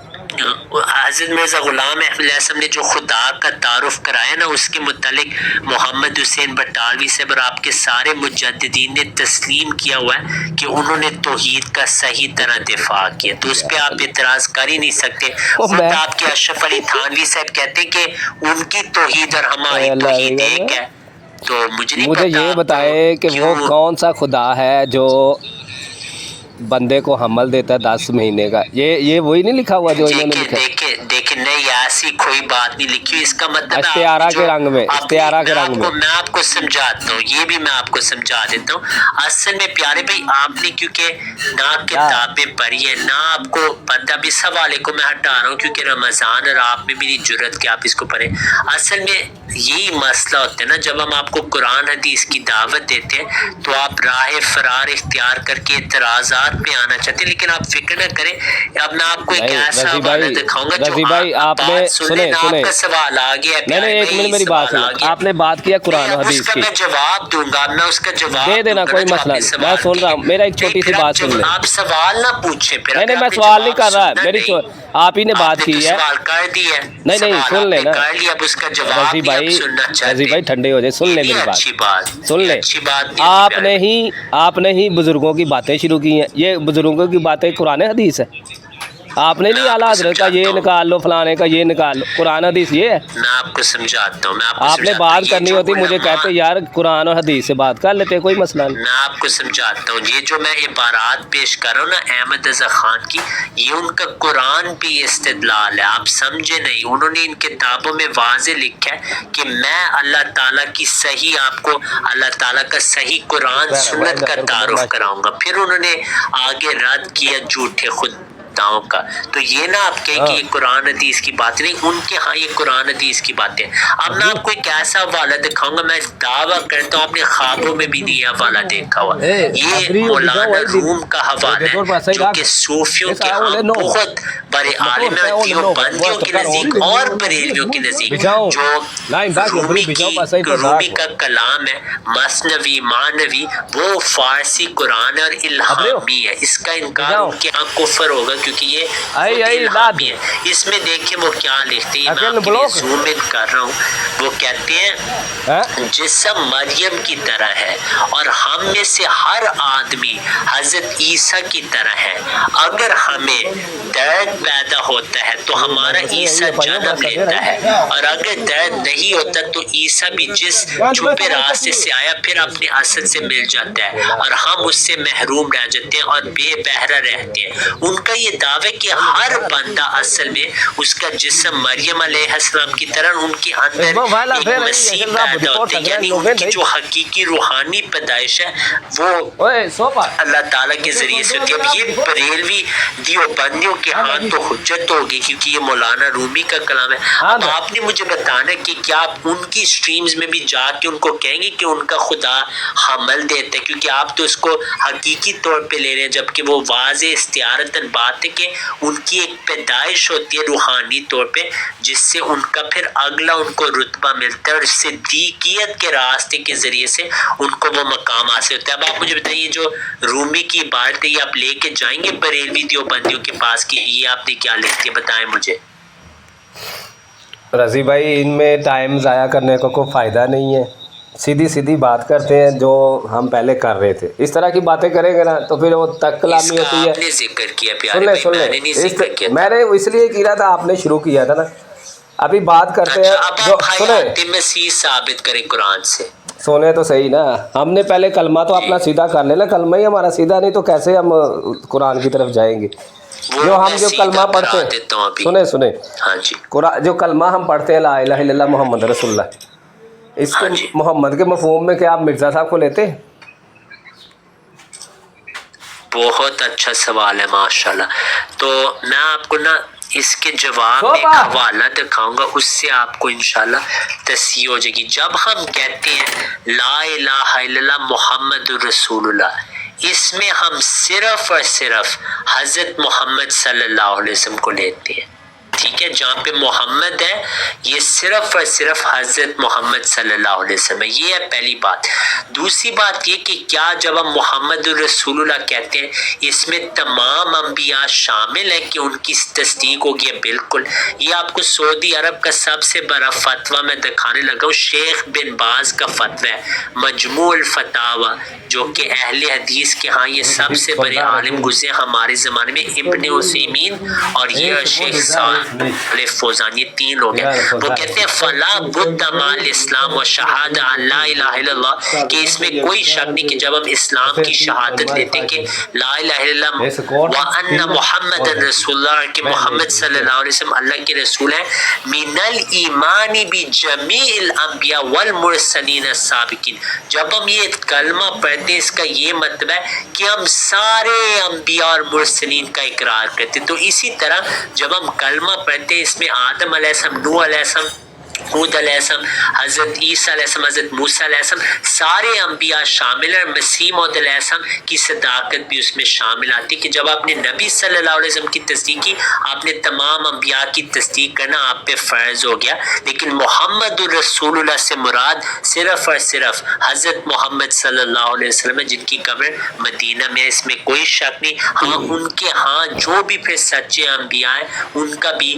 حضرت مرزا غلام احمد علیہ السلام نے جو خدا کا تعارف کرایا نا، اس کے متعلق محمد حسین بٹالوی سے اور آپ کے سارے مجددین نے تسلیم کیا ہوا ہے کہ انہوں نے توحید کا صحیح طرح دفاع کیا، تو اس پہ آپ اعتراض کر ہی نہیں سکتے. خود آپ کے اشرف علی تھانوی صاحب کہتے ہیں کہ ان کی توحید اور ہماری توحید ایک ہے. تو مجھے یہ بتائے کہ وہ کون سا خدا ہے جو بندے کو حمل دیتا ہے 10 مہینے کا؟ یہ وہی نہیں لکھا ہوا جو انہوں نے لکھا؟ دیکھیں نہیں، ایسی کوئی بات نہیں لکھی. اس کا مطلب استعارہ کے رنگ میں میں آپ کو سمجھاتا ہوں، یہ بھی میں آپ کو سمجھا دیتا ہوں. اصل میں پیارے بھائی آپ نے کیونکہ نہ کتابیں پڑھی ہیں نہ آپ کو پتہ، بھی اس حوالے کو میں ہٹا رہا ہوں کیونکہ رمضان اور آپ میں بھی نہیں جرت کہ آپ اس کو پڑھیں. اصل میں یہی مسئلہ ہوتا ہے نا، جب ہم آپ کو قرآن حدیث کی دعوت دیتے ہیں تو آپ راہ فرار اختیار کر کے اعتراضات پہ آنا چاہتے ہیں، لیکن آپ فکر نہ کریں. اب میں آپ کو ایک ایسا حوالہ دکھاؤں گا جو آپ نے سنے آپ کا سوال آ گیا. ایک منٹ میری بات سنیں. آپ نے بات کیا قرآن و حدیث کی، میں جواب دوں گا، میں اس کا جواب دے دینا، کوئی مسئلہ نہیں. میں سن رہا ہوں، میرا ایک چھوٹی سی بات سن لیں. آپ سوال نہ پوچھیں. نہیں میں سوال نہیں کر رہا، میری آپ ہی نے بات کی ہے. سوال کر دیا، نہیں سن لیں نا اب اس کا جواب رضی بھائی ٹھنڈے ہو جائے، سن لیں میری بات، سن لیں. آپ نے ہی بزرگوں کی باتیں شروع کی ہیں. یہ بزرگوں کی باتیں قرآن حدیث ہے. آپ نے نہیں اعلیٰ حضرت کا یہ نکال لو، فلانے کا یہ نکال لو. قرآن حدیث یہ ہے. میں آپ کو سمجھاتا ہوں. آپ نے بات کرنی ہوتی مجھے کہتے یار قرآن اور حدیث سے بات کر لیتے، کوئی مسئلہ نہیں. میں آپ کو سمجھاتا ہوں. یہ جو میں عبارات پیش کر رہا ہوں نا احمد رضا خان کی، یہ ان کا قرآن بھی استدلال ہے. آپ سمجھے نہیں، انہوں نے ان کتابوں میں واضح لکھا ہے کہ میں اللہ تعالیٰ کی صحیح، آپ کو اللہ تعالیٰ کا صحیح قرآن سنت کا تعارف کراؤں گا. پھر انہوں نے آگے رد کیا جھوٹے خداؤں کا. تو یہ نہ آپ کہیں کہ یہ قرآن حدیث کی بات نہیں، ان کے ہاں یہ قرآن حدیث کی باتیں. اب میں آپ کو ایک ایسا حوالہ دکھاؤں گا، میں دعویٰ کرتا ہوں اپنے خوابوں میں بھی نہیں یہ حوالہ دیکھا ہوا. یہ مولانا روم کا حوالہ ہے جو کہ صوفیوں کے ہاں بہت بڑے عالم ہیں، دیوبندیوں کے نزدیک اور بریلویوں کے نزدیک. جو رومی کا کلام ہے مثنوی معنوی، وہ فارسی قرآن اور الہامی ہے. اس کا انکار ان کے ہاں کفر ہوگا کیونکہ یہ الہامی ہے. اس میں دیکھیں وہ کیا لکھتے ہیں، میں آپ کے لیے زوم ان کر رہا ہوں. وہ کہتے ہیں جسم مریم کی طرح ہے اور ہم میں سے ہر آدمی حضرت عیسیٰ کی طرح ہے. اگر ہمیں درد پیدا ہوتا ہے تو ہمارا عیسیٰ جنم لیتا ہے، اور اگر درد نہیں ہوتا تو عیسیٰ بھی جس چھپے راستے سے آیا پھر اپنے اصل سے مل جاتا ہے، اور ہم اس سے محروم رہ جاتے ہیں اور بے بہرہ رہتے ہیں. ان کا یہ دعویٰ کہ ہر بندہ اصل میں اس کا جسم مریم علیہ السلام کی طرح ان کے اندر وائلا ایک پھر مسیح پیدا ہوتے ہیں، یعنی ان کی جو حقیقی روحانی پیدائش ہے وہ اوئے سوپا اللہ تعالیٰ کے ذریعے سے ہوتی ہے۔ اب یہ بریلوی دیوبندیوں کے ہاں تو حجت ہوگی کیونکہ یہ مولانا رومی کا کلام ہے۔ اب آپ نے مجھے بتانا کہ کیا آپ ان کی سٹریمز میں بھی جا کے ان کو کہیں گے کہ ان کا خدا حمل دیتا ہے، کیونکہ آپ تو اس کو حقیقی طور پہ لے رہے ہیں، جبکہ وہ واضح استعارتاً بات ہے کہ ان کی ایک پیدائش ہوتی ہے روحانی طور پہ جس سے ان کا پھر اگلا ان کو رتبہ ملتا ہے اور صدیقیت کے راستے کے ذریعے سے ان کو وہ مقام حاصل ہوتا ہے۔ اب آپ مجھے بتائیے جو رومی کی عبارت ہے یہ آپ لے کے جائیں گے بریلوی دیوبندیوں کے پاس کہ یہ آپ نے کیا لکھ دیا؟ بتائیں مجھے۔ رضی بھائی ان میں ٹائم ضائع کرنے کا کوئی فائدہ نہیں ہے، سیدھی سیدھی بات کرتے ہیں جو ہم پہلے کر رہے تھے۔ اس طرح کی باتیں کریں گے نا تو پھر وہ تک کلامی ہوتی ہے۔ آپ نے ذکر کیا پیارے بھائی، میں نے نہیں ذکر کیا۔ میں نے اس لیے کیا تھا، آپ نے شروع کیا تھا نا، ابھی بات کرتے ہیں اب جو آپ حیات مسیح ثابت کریں قرآن سے۔ سونے تو صحیح نا، ہم نے پہلے کلمہ تو اپنا سیدھا کر لینا، کلمہ ہی ہمارا سیدھا نہیں تو کیسے ہم قرآن کی طرف جائیں گے؟ جو کلمہ پڑھتے ہیں، سنیں ہاں جی، جو کلمہ ہم پڑھتے ہیں لا الہ الا اللہ محمد رسول اللہ، اس کو محمد کے مفہوم میں کیا آپ مرزا صاحب کو لیتے ہیں؟ بہت اچھا سوال ہے ماشاءاللہ۔ تو میں آپ کو نا اس کے جواب میں ایک حوالہ دکھاؤں گا، اس سے آپ کو انشاءاللہ تصحیح ہو جائے گی۔ جب ہم کہتے ہیں لا الہ الا اللہ محمد رسول اللہ، اس میں ہم صرف اور صرف حضرت محمد صلی اللہ علیہ وسلم کو لیتے ہیں، ٹھیک ہے؟ جہاں پہ محمد ہے یہ صرف اور صرف حضرت محمد صلی اللہ علیہ وسلم ہے، یہ ہے پہلی بات۔ دوسری بات یہ کہ کیا جب ہم محمد رسول اللہ کہتے ہیں اس میں تمام انبیاء شامل ہیں کہ ان کی تصدیق ہوگی؟ ہے بالکل۔ یہ آپ کو سعودی عرب کا سب سے بڑا فتویٰ میں دکھانے لگا ہوں، شیخ بن باز کا فتویٰ ہے، مجموع الفتاوی، جو کہ اہل حدیث کے ہاں یہ سب سے بڑے عالم گزرے ہمارے زمانے میں، ابن عثیمین اور یہ شیخ صالح فوزان، یہ تین لوگ ہیں۔ وہ کہتے ہیں فلا بد مع الاسلام و شہادہ لا الہ الا اللہ، کہ اس میں کوئی شک نہیں کہ جب ہم اسلام کی شہادت لیتے ہیں کہ لا الہ الا اللہ وان محمد رسول اللہ، کہ محمد صلی اللہ علیہ وسلم اللہ کے رسول ہیں، من الایمان بجمیع الانبیاء والمرسلین السابقین، جب ہم یہ کلمہ پڑھتے ہیں اس کا یہ مطلب ہے کہ ہم سارے انبیاء اور مرسلین کا اقرار کرتے ہیں۔ تو اسی طرح جب ہم کلمہ پڑھتے ہیں اس میں آدم علیہ السلام، نوح علیہ السلام، ہود علیہ السلام، حضرت عیسیٰ علیہ السلام، حضرت موسیٰ علیہ السلام، سارے انبیاء شامل ہیں، مسیح موعود علیہ السلام کی صداقت بھی اس میں شامل آتی ہے کہ جب آپ نے نبی صلی اللہ علیہ وسلم کی تصدیق کی، آپ نے تمام انبیاء کی تصدیق کرنا آپ پہ فرض ہو گیا۔ لیکن محمد الرسول اللہ سے مراد صرف اور صرف حضرت محمد صلی اللہ علیہ وسلم ہے، جن کی قبر مدینہ میں، اس میں کوئی شک نہیں۔ ہاں ان کے ہاں جو بھی پھر سچے انبیاء ہیں ان کا بھی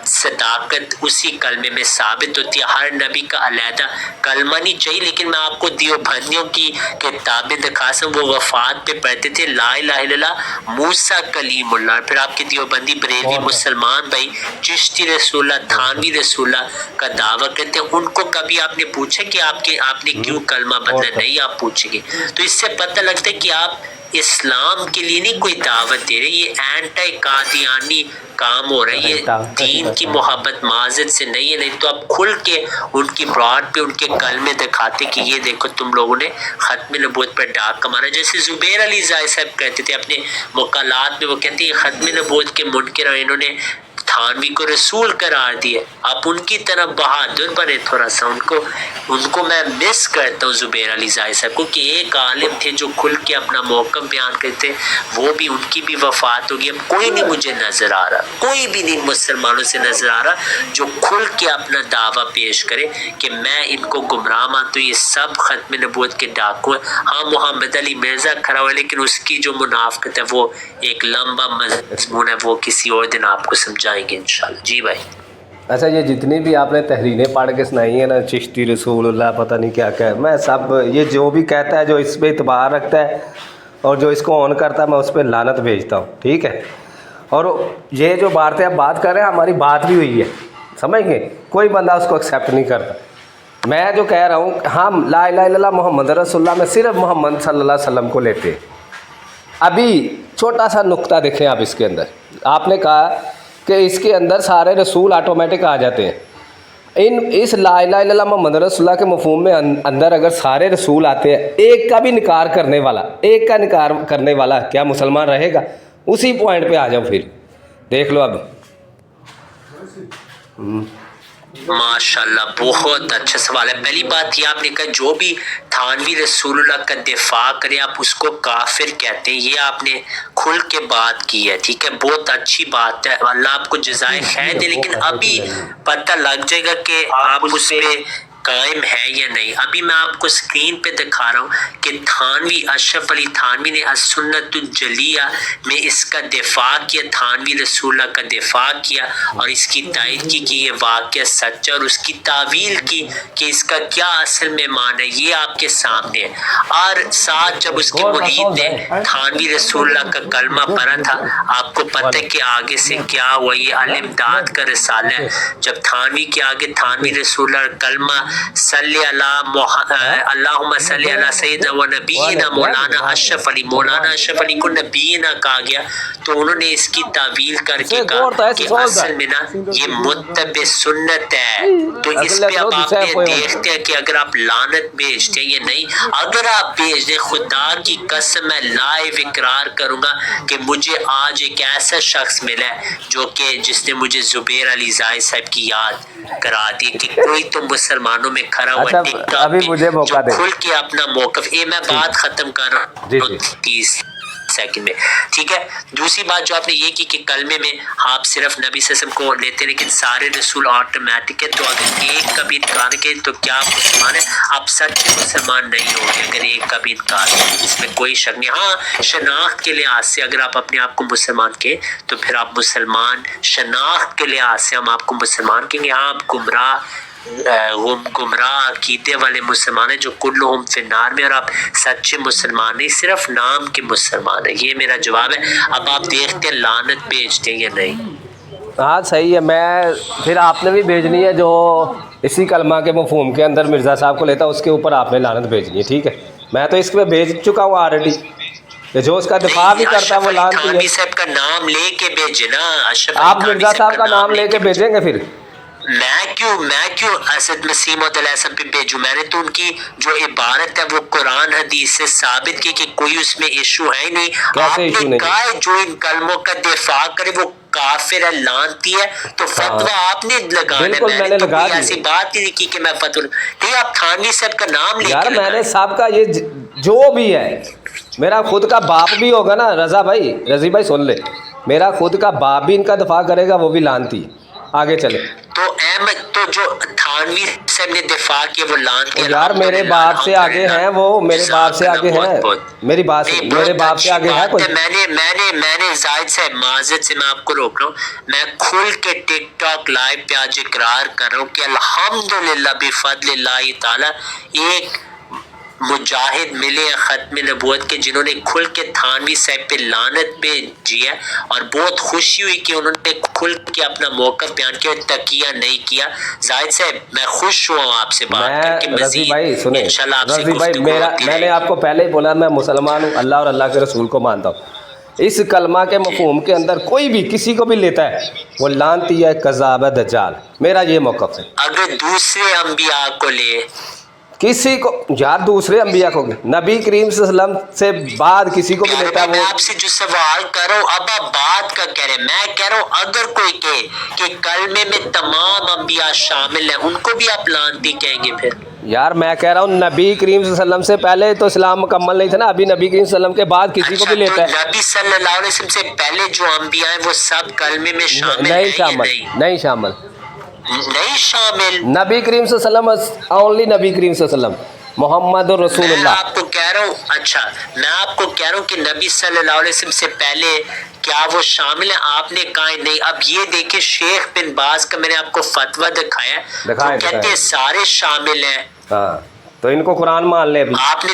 صداقت اسی کلمے میں ثابت ہوتی ہے۔ ہر نبی کا علیحدہ کلمہ نہیں چاہیے، لیکن میں آپ کو دیوبندیوں کی کتابیں دکھا سکوں، وہ وفات پہ پڑھتے تھے لا الہ الا اللہ موسیٰ کلیم اللہ۔ پھر آپ کے دیوبندی بریلوی مسلمان بھائی چشتی رسول اللہ، تھانوی رسول اللہ کا دعویٰ کرتے ہیں، ان کو کبھی آپ نے پوچھا کہ آپ نے کیوں کلمہ بدلا؟ نہیں آپ پوچھیں گے۔ تو اس سے پتہ لگتا ہے کہ آپ اسلام کے لیے نہیں کوئی دعوت دے رہے، یہ اینٹی قادیانی کام ہو رہا ہے، یہ دین کی محبت معذرت سے نہیں ہے۔ نہیں تو آپ کھل کے ان کی براڈ پہ ان کے کلمے دکھاتے کہ یہ دیکھو تم لوگوں نے ختم نبوت پر ڈاکہ مارا، جیسے زبیر علی زاہد صاحب کہتے تھے اپنے مقالات میں، وہ کہتے ہیں ختم نبوت کے منکر ہیں، انہوں نے تھانوی کو رسول قرار دیا۔ آپ ان کی طرح بہادر بنے تھوڑا سا، ان کو میں مس کرتا ہوں زبیر علی زاہد صاحب کو، کہ ایک عالم تھے جو کھل کے اپنا موقف بیان کرتے، وہ بھی ان کی بھی وفات ہوگی۔ اب کوئی نہیں مجھے نظر آ رہا، کوئی بھی نہیں مسلمانوں سے نظر آ رہا جو کھل کے اپنا دعویٰ پیش کرے کہ میں ان کو گمراہ مانتا ہوں، یہ سب ختم نبوت کے ڈاکو ہیں۔ ہاں محمد علی مرزا کھڑا ہوا ہے، لیکن اس کی جو منافقت ہے وہ ایک لمبا مضمون ہے، وہ کسی اور دن آپ کو سمجھائیں گے انشاءاللہ۔ جی بھائی۔ اچھا یہ جتنی بھی آپ نے تحریریں پڑھ کے سنائی ہیں نا، چشتی رسول اللہ پتہ نہیں کیا کیا ہے، میں سب یہ جو بھی کہتا ہے جو اس پہ اعتبار رکھتا ہے اور جو اس کو آن کرتا ہے میں اس پہ لعنت بھیجتا ہوں، ٹھیک ہے؟ اور یہ جو باتیں آپ بات کر رہے ہیں ہماری بات بھی ہوئی ہے، سمجھ گئے؟ کوئی بندہ اس کو ایکسیپٹ نہیں کرتا۔ میں جو کہہ رہا ہوں ہم لا الہ الا اللہ محمد رسول اللہ میں صرف محمد صلی اللہ علیہ وسلم کو لیتے ہیں۔ ابھی چھوٹا سا نقطہ دیکھیں آپ اس کے اندر، آپ نے کہا کہ اس کے اندر سارے رسول آٹومیٹک آ جاتے ہیں۔ اس لا الہ الا اللہ محمد رسول اللہ کے مفہوم میں اندر اگر سارے رسول آتے ہیں، ایک کا بھی انکار کرنے والا، ایک کا انکار کرنے والا کیا مسلمان رہے گا؟ اسی پوائنٹ پہ آ جاؤ، پھر دیکھ لو اب۔ ماشاءاللہ بہت اچھا سوال ہے۔ پہلی بات یہ آپ نے کہا جو بھی تھانوی رسول اللہ کا دفاع کرے آپ اس کو کافر کہتے ہیں، یہ آپ نے کھل کے بات کی ہے، ٹھیک ہے، بہت اچھی بات ہے، اللہ آپ کو جزائے خیر دے، لیکن ابھی پتہ لگ جائے گا کہ آپ اس پہ قائم ہے یا نہیں۔ ابھی میں آپ کو سکرین پہ دکھا رہا ہوں کہ تھانوی اشرف علی تھانوی نے السنت الجلیہ میں اس کا دفاع کیا، تھانوی رسول اللہ کا دفاع کیا اور اس کی تائید کی کہ یہ واقعہ سچ ہے، اور اس کی تعویل کی کہ اس کا کیا اصل میں معنی ہے، یہ آپ کے سامنے ہے۔ اور ساتھ جب اس کے مرید نے تھانوی رسول اللہ کا کلمہ پڑھا تھا، آپ کو پتہ ہے کہ آگے سے کیا ہوا، یہ الامداد کا رسالہ ہے۔ جب تھانوی کے آگے تھانوی رسول اللہ کلمہ صلی اللہم صلی علی سیدنا و نبینا مولانا اشرف علی، مولانا اشرف علی کو نبینا کہا گیا، تو انہوں نے اس کی تعویل کر کے کہا کہ اصل میں نا یہ متبع سنت ہے۔ تو اس پہ اب آپ دیکھتے ہیں کہ اگر آپ لعنت بھیجتے ہیں یا نہیں۔ اگر آپ بھیج دیں، خدا کی قسم میں لائیو اقرار کروں گا کہ مجھے آج ایک ایسا شخص ملا ہے جو کہ جس نے مجھے زبیر علی زاہد صاحب کی یاد کرا دی کہ کوئی تو مسلمانوں میں کھڑا ہوا ٹک ٹاک پہ جو کھل کے اپنا موقف، میں بات ختم کر رہا ہوں 30 سیکنڈ میں، ٹھیک ہے۔ دوسری بات جو آپ نے یہ کی کہ کلمے میں آپ صرف نبی صلی اللہ علیہ وسلم کو لیتے ہیں لیکن سارے رسول آٹومیٹک ہے، تو اگر ایک کا بھی انکار کرے تو کیا آپ مسلمان ہیں؟ آپ سچے مسلمان نہیں ہوں گے اگر ایک کا بھی انکار کرے، اس میں کوئی شک نہیں۔ ہاں شناخت کے لحاظ سے اگر آپ اپنے آپ کو مسلمان کہیں تو پھر آپ مسلمان، شناخت کے لحاظ سے ہم آپ کو مسلمان کہیں گے۔ ہاں آپ گمراہ عقیدے والے مسلمان ہیں جو کلہم فی النار میں، اور آپ سچے مسلمان نہیں، صرف نام کے مسلمان ہیں۔ یہ میرا جواب ہے۔ اب آپ دیکھتے ہیں لعنت بھیجتے ہیں یا نہیں۔ ہاں صحیح ہے، میں پھر آپ نے بھی بھیجنی ہے جو اسی کلمہ کے مفہوم کے اندر مرزا صاحب کو لیتا، اس کے اوپر آپ نے لعنت بھیجنی ہے، ٹھیک ہے۔ میں تو اس پہ بھیج چکا ہوں آلریڈی، کہ جو اس کا دفاع بھی کرتا ہے وہ لعنتی ہے۔ تھانوی صاحب کا نام لے کے بھیجے نا، آپ مرزا صاحب کا نام لے کے بھیجیں گے پھر؟ میں کیوں حضرت مسیح موعود علیہ السلام پہ بھیجوں؟ میں نے تو ان کی جو عبارت ہے وہ قرآن حدیث سے ثابت کی کہ کوئی اس میں ایشو ہے ہی نہیں۔ آپ نے کہا ہے جو ان کلموں کا دفاع کرے وہ کافر ہے، لعنتی ہے، تو فتویٰ آپ نے لگانا ہے۔ میں نے تو کوئی ایسی بات ہی نہیں کی کہ میں فتویٰ نہیں، آپ تھانوی صاحب کا نام لے کے یار میں نے صاحب کا یہ جو بھی ہے، میرا خود کا باپ بھی ہوگا نا رضا بھائی، رضی بھائی سن لے، میرا خود کا باپ بھی ان کا دفاع کرے گا، وہ بھی لعنتی ہے۔ آگے چلے تو احمد تو جو تھانوی صاحب نے دفاع کیا وہ لعنتی ہے۔ یار میرے باپ سے آگے ہیں وہ، میرے باپ سے آگے ہیں، میری بات میرے باپ سے آگے ہے کوئی؟ میں نے زاہد صاحب معذرت سے میں آپ کو روک رہا ہوں، میں کھل کے ٹک ٹاک لائیو پہ آج اقرار کر رہا ہوں کہ الحمدللہ بفضل اللہ تعالی ایک مجاہد ملے ہیں ختم نبوت کے جنہوں نے کھل کے تھانوی صاحب پہ لعنت بھیجی ہے، اور بہت خوشی ہوئی کہ انہوں نے کھل کے اپنا موقف بیان کیا، تقیہ نہیں کیا۔ زاہد صاحب میں خوش ہوا ہوں آپ سے بات کر کے، رضی بھائی سنیں، انشاءاللہ آپ سے رضی بھائی میں نے آپ کو پہلے ہی بولا میں مسلمان ہوں، اللہ اور اللہ کے رسول کو مانتا ہوں۔ اس کلمہ کے مفہوم کے اندر کوئی بھی کسی کو بھی لیتا ہے وہ لعنتی ہے، کذاب ہے، دجال، میرا یہ موقف ہے۔ اگر دوسرے انبیاء کو لے، کسی کو یار دوسرے انبیاء کو نبی کریم صلی اللہ علیہ وسلم سے بعد کسی کو بھی لیتا ہے وہ۔ میں آپ سے جو سوال کر رہا ہوں اب آپ بات کا کہہ رہے ہیں، میں کہہ رہا ہوں اگر کوئی کہے کہ کلمے میں تمام انبیاء شامل ہیں ان کو بھی آپ لعنتی کہیں گے پھر؟ یار میں کہہ رہا ہوں نبی کریم صلی اللہ علیہ وسلم سے پہلے تو اسلام مکمل نہیں تھا نا، ابھی نبی کریم صلی اللہ علیہ وسلم کے بعد کسی کو بھی لیتا ہے۔ نبی صلی اللہ علیہ وسلم سے پہلے جو انبیاء ہیں وہ سب کلمے میں شامل ہیں یا نہیں؟ نہیں شامل، نہیں شامل۔ نبی کریم صلی اللہ علیہ وسلم اونلی نبی کریم صلی اللہ علیہ وسلم محمد رسول اللہ۔ میں آپ کو کہہ رہا ہوں، اچھا میں آپ کو کہہ رہا ہوں کہ نبی صلی اللہ علیہ وسلم سے پہلے کیا وہ شامل ہیں؟ آپ نے کہا نہیں۔ اب یہ دیکھیں شیخ بن باز کا میں نے آپ کو فتویٰ دکھایا ہے، وہ کہتے ہیں سارے شامل ہیں۔ ہاں تو ان کو قرآن مان لے ابھی۔ آپ نے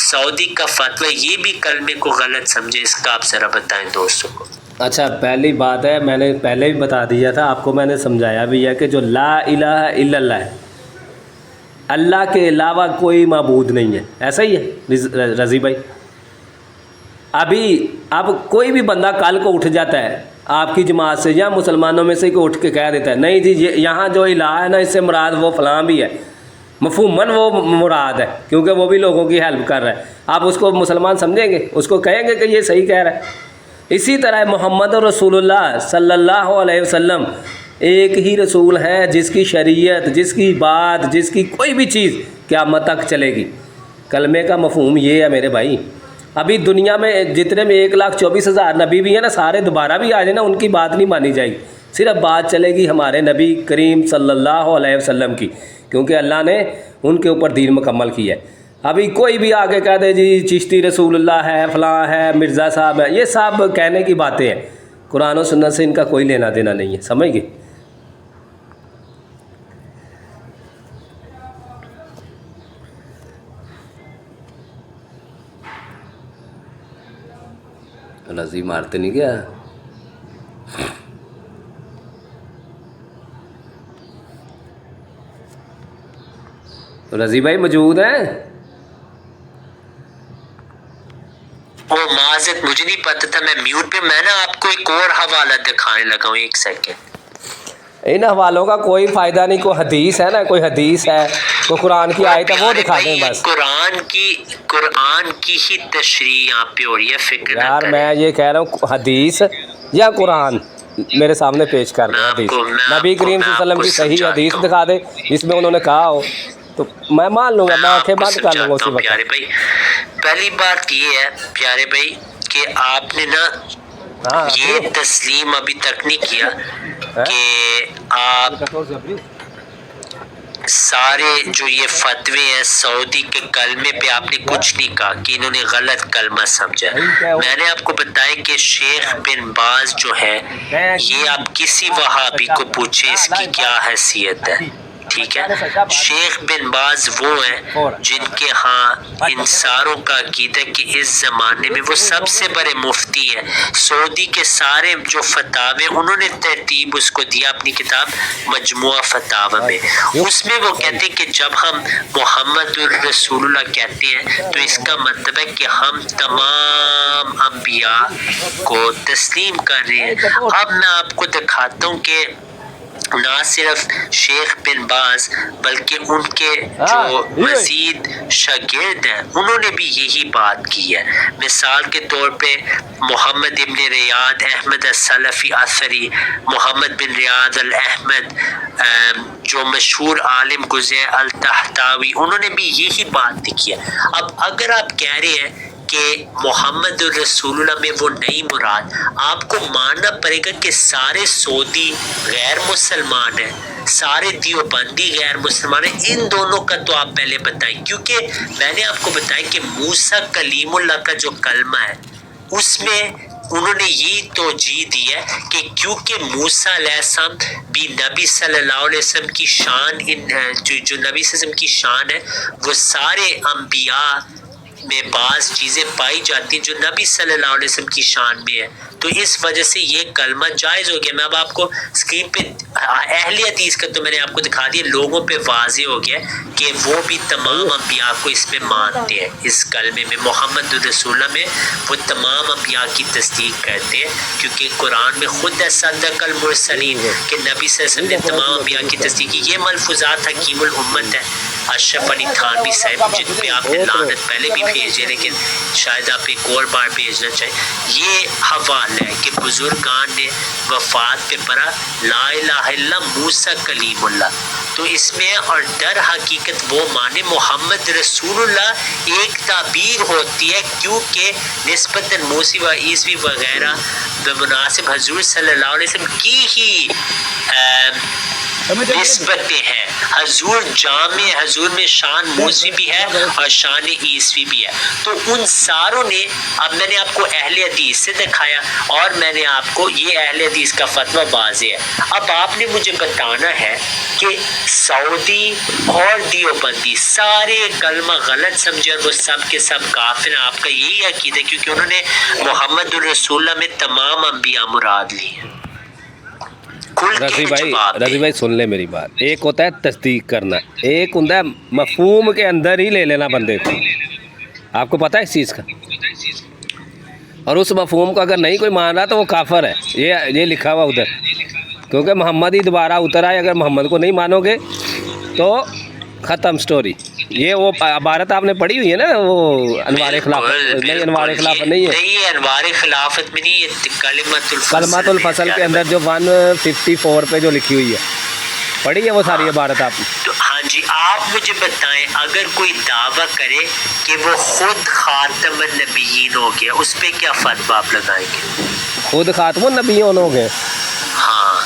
سعودی کا فتویٰ یہ بھی کلمے کو غلط سمجھے، اس کا آپ ذرا بتائیں دوستوں کو۔ اچھا، پہلی بات ہے، میں نے پہلے بھی بتا دیا تھا آپ کو، میں نے سمجھایا بھی ہے کہ جو لا الہ الا اللہ ہے، اللہ کے علاوہ کوئی معبود نہیں ہے، ایسا ہی ہے رضی بھائی؟ اب کوئی بھی بندہ کل کو اٹھ جاتا ہے آپ کی جماعت سے یا مسلمانوں میں سے کوئی اٹھ کے کہہ دیتا ہے نہیں جی یہاں جو الہ ہے نا اس سے مراد وہ فلاں بھی ہے، مفہوماً وہ مراد ہے کیونکہ وہ بھی لوگوں کی ہیلپ کر رہا ہے، آپ اس کو مسلمان سمجھیں گے؟ اس کو کہیں گے کہ یہ صحیح کہہ رہا ہے؟ اسی طرح محمد رسول اللہ صلی اللہ علیہ وسلم ایک ہی رسول ہے جس کی شریعت، جس کی بات، جس کی کوئی بھی چیز قیامت تک چلے گی۔ کلمے کا مفہوم یہ ہے میرے بھائی۔ ابھی دنیا میں جتنے میں 1,24,000 نبی بھی ہیں نا، سارے دوبارہ بھی آ جائیں نا، ان کی بات نہیں مانی جائے گی، صرف بات چلے گی ہمارے نبی کریم صلی اللہ علیہ وسلم کی، کیونکہ اللہ نے ان کے اوپر دین مکمل کیا ہے۔ ابھی کوئی بھی آگے کہہ دے جی چشتی رسول اللہ ہے، فلاں ہے، مرزا صاحب ہے، یہ سب کہنے کی باتیں ہیں، قرآن و سنت سے ان کا کوئی لینا دینا نہیں ہے، سمجھ گئے؟ رضی مارتے نہیں گیا؟ رضی بھائی موجود ہیں؟ وہ معذرت مجھے نہیں پتا تھا، میں میوٹ پہ، میں نا آپ کو ایک اور حوالہ دکھانے لگا ہوں، ایک سیکنڈ۔ ان حوالوں کا کوئی فائدہ نہیں، کوئی حدیث ہے نا، کوئی حدیث ہے، کوئی قرآن کی آیت ہے، وہ دکھا دیں بس۔ قرآن کی ہی تشریح یہاں پہ ہو رہی ہے، فکر نہ یار کریں۔ میں یہ کہہ رہا ہوں حدیث یا قرآن میرے سامنے پیش کر دیں، حدیث نبی کریم صلی اللہ علیہ وسلم کی صحیح حدیث دکھا دے جس میں انہوں نے کہا ہو تو میں مان لوں گا، میں آنکھیں بند کر لوں گا اسی وقت۔ پیارے بھائی پہلی بات یہ ہے پیارے بھائی کہ آپ نے نا یہ تسلیم ابھی تک نہیں کیا کہ آپ سارے جو یہ فتوے ہیں سعودی کے کلمے پہ آپ نے کچھ نہیں کہا کہ انہوں نے غلط کلمہ سمجھا۔ میں نے آپ کو بتایا کہ شیخ بن باز جو ہے یہ آپ کسی وہابی کو پوچھیں اس کی کیا حیثیت ہے، ٹھیک ہے؟ شیخ بن باز وہ ہیں جن کے ہاں انصاروں کا عقیدہ کہ اس زمانے میں وہ سب سے بڑے مفتی ہیں، سعودی کے سارے جو فتاوے انہوں نے ترتیب اس کو دیا اپنی کتاب مجموعہ فتاوی میں۔ اس میں وہ کہتے ہیں کہ جب ہم محمد الرسول اللہ کہتے ہیں تو اس کا مطلب ہے کہ ہم تمام انبیاء کو تسلیم کر رہے ہیں۔ اب میں آپ کو دکھاتا ہوں کہ نہ صرف شیخ بن باز بلکہ ان کے جو مزید شاگرد ہیں انہوں نے بھی یہی بات کی ہے۔ مثال کے طور پہ محمد ابن ریاض احمد السلفی اثری، محمد بن ریاض الاحمد جو مشہور عالم گزر التحتاوی، انہوں نے بھی یہی بات لکھی ہے۔ اب اگر آپ کہہ رہے ہیں کہ محمد الرسول اللہ میں وہ نئی مراد، آپ کو ماننا پڑے گا کہ سارے سعودی غیر مسلمان ہیں، سارے دیوبندی غیر مسلمان ہیں، ان دونوں کا تو آپ پہلے بتائیں، کیونکہ میں نے آپ کو بتایا کہ موسیٰ کلیم اللہ کا جو کلمہ ہے اس میں انہوں نے یہ توجیہ دی ہے کہ کیونکہ موسیٰ علیہ السلام بھی نبی صلی اللہ علیہ وسلم کی شان جو نبی صلی اللہ علیہ وسلم کی شان ہے وہ سارے انبیاء میں بعض چیزیں پائی جاتی ہیں جو نبی صلی اللہ علیہ وسلم کی شان میں ہے، تو اس وجہ سے یہ کلمہ جائز ہو گیا۔ میں اب آپ کو اسکرین پہ اہل حدیث کا تو میں نے آپ کو دکھا دیا، لوگوں پہ واضح ہو گیا کہ وہ بھی تمام انبیاء کو اس میں مانتے ہیں، اس کلمے میں محمد الرسول اللہ میں وہ تمام انبیاء کی تصدیق کرتے ہیں، کیونکہ قرآن میں خود ہے صدق المرسلین کہ نبی صلی اللہ علیہ وسلم نے تمام انبیاء کی تصدیق کی۔ یہ ملفوظات حکیم الامت ہے اشرف علی تھانوی صاحب، جن پہ آپ نے لعنت پہلے بھی بھیجے لیکن شاید آپ ایک اور بار بھیجنا چاہیں۔ یہ حوالہ ہے کہ بزرگان نے وفات پہ پڑھا لا الہ الا موسیٰ کلیم اللہ، تو اس میں اور در حقیقت وہ مانے محمد رسول اللہ ایک تعبیر ہوتی ہے، کیونکہ نسبتاً موسی و عیسوی وغیرہ بمناسب حضور صلی اللہ علیہ وسلم کی ہی نسبتیں ہیں. حضور جامع، حضور میں شان موسوی بھی ہے اور شان عیسوی بھی ہے. تو ان ساروں نے، اب میں نے آپ کو اہل حدیث سے دکھایا اور میں نے آپ کو یہ اہل حدیث کا فتویٰ واضح ہے. اب آپ نے مجھے بتانا ہے کہ سعودی اور دیوبندی سارے کلمہ غلط سمجھے اور وہ سب کے سب کافر ہیں. آپ کا یہی عقیدہ، کیونکہ انہوں نے محمد الرسول اللہ میں تمام انبیاء مراد لی ہیں. رضی بھائی سن لے میری بات. ایک ہوتا ہے تصدیق کرنا، ایک ہوتا ہے مفہوم کے اندر ہی لے لینا بندے کو. آپ کو پتہ ہے اس چیز کا، اور اس مفہوم کو اگر نہیں کوئی مان رہا تو وہ کافر ہے. یہ لکھا ہوا ادھر، کیونکہ محمد ہی دوبارہ اتر آئے. اگر محمد کو نہیں مانو گے تو ختم سٹوری. یہ وہ عبارت آپ نے پڑھی ہوئی ہے نا، وہ انوار خلافت نہیں، انوار خلافت نہیں ہے، نہیں انوار خلافت میں نہیں، کلمۃ الفصل کے اندر جو 154 پہ جو لکھی ہوئی ہے، پڑھی ہے وہ ساری عبارت آپ نے. تو ہاں جی، آپ مجھے بتائیں، اگر کوئی دعویٰ کرے کہ وہ خود خاتم النبیین ہو گیا، اس پہ کیا فتویٰ آپ لگائیں گے؟ خود خاتم النبیین ہو گئے؟ ہاں،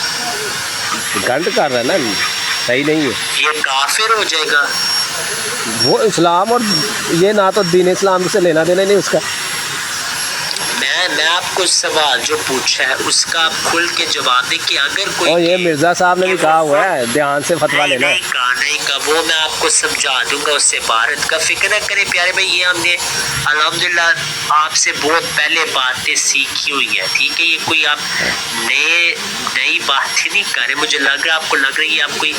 گند کر رہا ہے نا، صحیح نہیں ہے. یہ کافر ہو جائے گا. وہ اسلام اور یہ نہ تو دین اسلام سے لینا دینا نہیں اس کا. میں آپ کو سوال جو پوچھا ہے اس کا آپ کھل کے جواب دیں کہ اگر کوئی، اور یہ مرزا صاحب نے بھی کہا ہوا ہے دھیان سے فتویٰ لینا. نہیں کہا، وہ میں آپ کو سمجھا دوں گا. اس سے بھارت کا فکر نہ کریں پیارے بھائی. یہ ہم نے الحمدللہ آپ سے بہت پہلے باتیں سیکھی ہوئی ہیں، ٹھیک ہے. یہ کوئی آپ نئی باتیں نہیں کر رہے. مجھے لگ رہا ہے آپ کو لگ رہی ہے آپ کوئی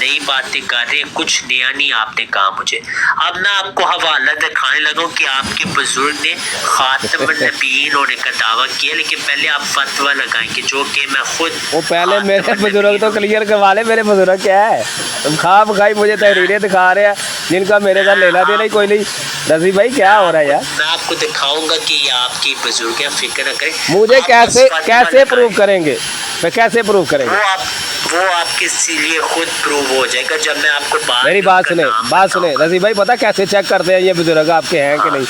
نئی باتیں کر رہے ہیں، کچھ نیا نہیں آپ نے کہا مجھے. اب میں آپ کو حوالہ دکھانے لگا کہ آپ کے بزرگ نے خاتم النبیین ہونے کا دعویٰ کیا، لیکن پہلے آپ فتویٰ لگائیں کہ جو کہ میں خود. وہ پہلے میرے بزرگ تو کلیئر کروا لے. میرے بزرگ کیا ہے؟ تم خواب کھائی مجھے تحریریں دکھا رہے ہیں جن کا میرے ساتھ لینا دینا ہی کوئی نہیں. رضی بھائی کیا ہو رہا ہے یار؟ میں آپ کو دکھاؤں گا کہ یہ آپ کی بزرگ ہیں، فکر نہ کریں. مجھے کیسے پروو کریں گے؟ میں کیسے پروو کریں گے؟ وہ آپ کے لیے خود پروو ہو جائے گا جب میں آپ کو میری بات سنیں رضی بھائی. پتہ کیسے چیک کرتے ہیں یہ بزرگ آپ کے ہیں کہ نہیں؟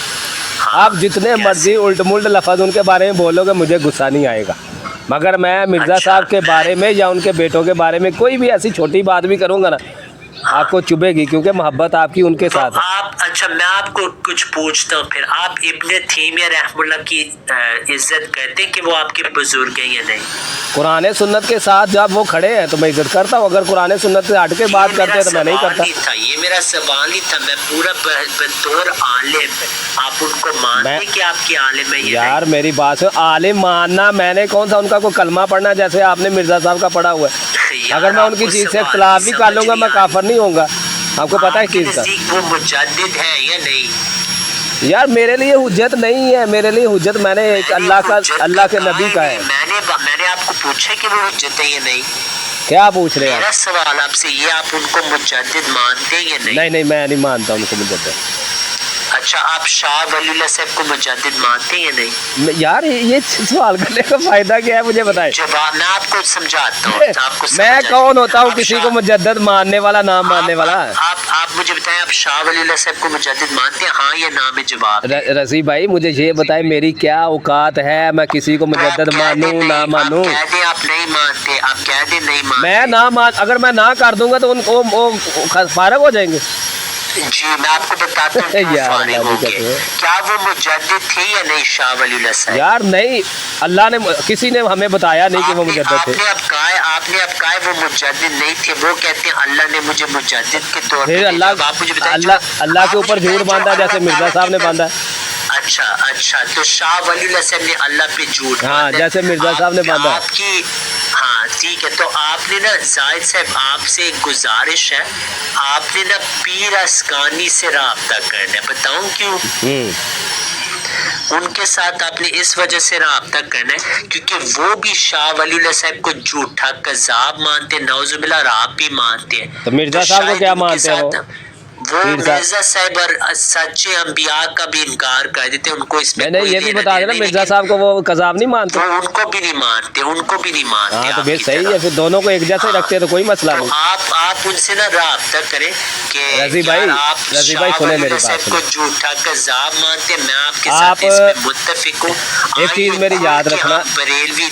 آپ جتنے مرضی الٹ ملٹ لفظ ان کے بارے میں بولو گے مجھے غصہ نہیں آئے گا، مگر میں مرزا صاحب کے بارے میں یا ان کے بیٹوں کے بارے میں کوئی بھی ایسی چھوٹی بات بھی کروں گا نا آپ کو چبھے گی، کیونکہ محبت آپ کی ان کے ساتھ ہے. اچھا میں آپ کو کچھ پوچھتا ہوں، پھر آپ ابن تیمیہ رحمہ اللہ کی عزت کرتے ہیں کہ وہ آپ کے بزرگ ہیں یا نہیں؟ قرآن سنت کے ساتھ جب وہ کھڑے ہیں تو میں عزت کرتا ہوں. اگر قرآن سنت سے ہٹ کے بات کرتے ہیں تو میں نہیں کرتا. یہ میرا سوال ہی تھا. میں پورا بطور عالم آپ ان کو مانتے کہ آپ کے عالم ہے؟ یار میری بات ہے، عالم ماننا میں نے کون سا ان کا کوئی کلمہ پڑھنا جیسے آپ نے مرزا صاحب کا پڑھا ہوا ہے. اگر میں ان کی چیز سے اختلاف بھی کر لوں گا میں کافر نہیں ہوں گا. آپ کو پتہ ہے چیز کا وہ مجدد ہے یا نہیں؟ یار میرے لیے حجت نہیں ہے. میرے لیے حجت میں نے ایک اللہ کے نبی کا ہے. میں نے آپ کو پوچھا کہ وہ حجت ہے یا نہیں. کیا پوچھ رہے ہیں؟ میرا سوال آپ سے یہ، آپ ان کو مجدد مانتے ہیں یا نہیں؟ نہیں میں نہیں مانتا ان کو مجدد. اچھا آپ شاہ ولی اللہ صاحب کو مجدد مانتے ہیں یا نہیں؟ یار یہ سوال کرنے کا فائدہ کیا ہے مجھے بتائیں. جواب میں آپ کو سمجھاتا ہوں. آپ کو میں کون ہوتا ہوں کسی کو مجدد ماننے والا، نام ماننے والا؟ آپ مجھے بتائیں، آپ شاہ ولی اللہ صاحب کو مجدد مانتے ہیں، ہاں یا نہ میں جواب. رضی بھائی مجھے یہ بتائیں میری کیا اوقات ہے میں کسی کو مجدد مانوں نہ مانوں؟ کہہ دیں آپ نہیں مانتے، آپ کہہ دیں نہیں مانتے. میں نہ اگر میں نہ کر دوں گا تو ان کو فارغ ہو جائیں گے. جی میں آپ کو بتاتا ہوں کیا وہ مجدد تھے یا نہیں شاہ ولی اللہ صاحب؟ یار نہیں، اللہ نے کسی نے ہمیں بتایا نہیں کہ وہ مجدد تھے. آپ نے اب کہا وہ مجدد نہیں تھے. وہ کہتے ہیں اللہ نے مجھے مجدد کے طور پہ اللہ کے اوپر جھوٹ باندھا جیسے مرزا صاحب نے باندھا. اچھا تو شاہ ولی اللہ صاحب نے اللہ پہ جھوٹ، ہاں جیسے مرزا صاحب نے باندھا. آپ کی ہاں ٹھیک ہے. تو آپ نے نا زاہد صاحب آپ سے ایک گزارش ہے، آپ نے نا پیر اسکانی سے رابطہ کرنا ہے. بتاؤں کیوں؟ ان کے ساتھ آپ نے اس وجہ سے رابطہ کرنا ہے کیونکہ وہ بھی شاہ ولی اللہ صاحب کو جھوٹا کذاب مانتے، نعوذ باللہ، اور آپ بھی مانتے ہیں. تو مرزا صاحب کو کیا مانتے ہیں؟ وہ مرزا صاحب اور سچے انبیاء کا بھی انکار کر دیتے. ان کو اس میں نہیں یہ بھی بتا دینا مرزا صاحب کو وہ کذاب نہیں مانتے. ان کو بھی نہیں مانتے، ان کو بھی نہیں مانتے. ہاں تو پھر صحیح ہے، پھر دونوں کو ایک جیسے رکھتے ہیں تو کوئی مسئلہ نہیں. آپ ان سے نا رابطہ کریں کہ رضی بھائی سنیں میری بات کو جھوٹا کذاب مانتے. میں آپ کے ساتھ اس میں متفق ہوں. ایک چیز میری یاد رکھنا، بریلوی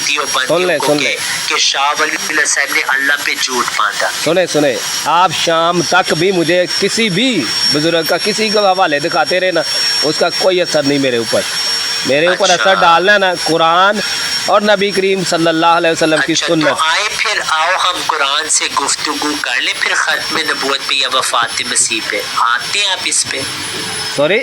سن لیں کہ کہ شاہ ولی اللہ صاحب نے اللہ پہ جھوٹ باندھا. سنیں آپ شام تک بھی مجھے کسی بھی بزرگ کا کسی کا حوالے دکھاتے رہے نا، اس کا کوئی اثر نہیں میرے اوپر. میرے اوپر اثر ڈالنا ہے نا قرآن اور نبی کریم صلی اللہ علیہ وسلم کی اچھا سنت. تو آئے پھر آؤ ہم قرآن سے گفتگو کر لیں، پھر ختم نبوت پہ یا وفات مسیح پہ آتے ہیں. آپ اس پہ سوری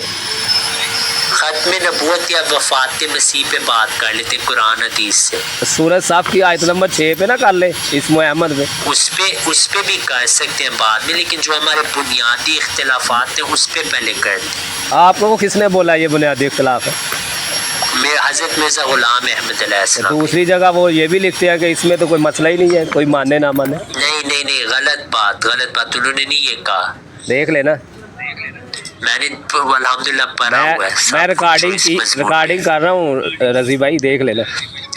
ختم نبوت یا وفات مسیح پہ بات کر لیتے قرآن حدیث سے. سورج صاحب کی آیت نمبر 6 پہ نہ کر لیں اسم احمد پہ. اس پہ بھی کر سکتے ہیں بعد میں، لیکن جو ہمارے بنیادی اختلافات ہیں اس پہ پہلے کر دیں. آپ کو کس نے بولا یہ بنیادی اختلاف ہے؟ میرے حضرت مرزا غلام احمد علیہ السلام. دوسری جگہ وہ یہ بھی لکھتے ہیں کہ اس میں تو کوئی مسئلہ ہی نہیں ہے، کوئی مانے نہ مانے. نہیں غلط بات انہوں نے نہیں یہ کہا. دیکھ لینا، میں نے الحمدللہ پڑھا ہوا ہے. میں ریکارڈنگ کر رہا ہوں رضی بھائی، دیکھ لینا.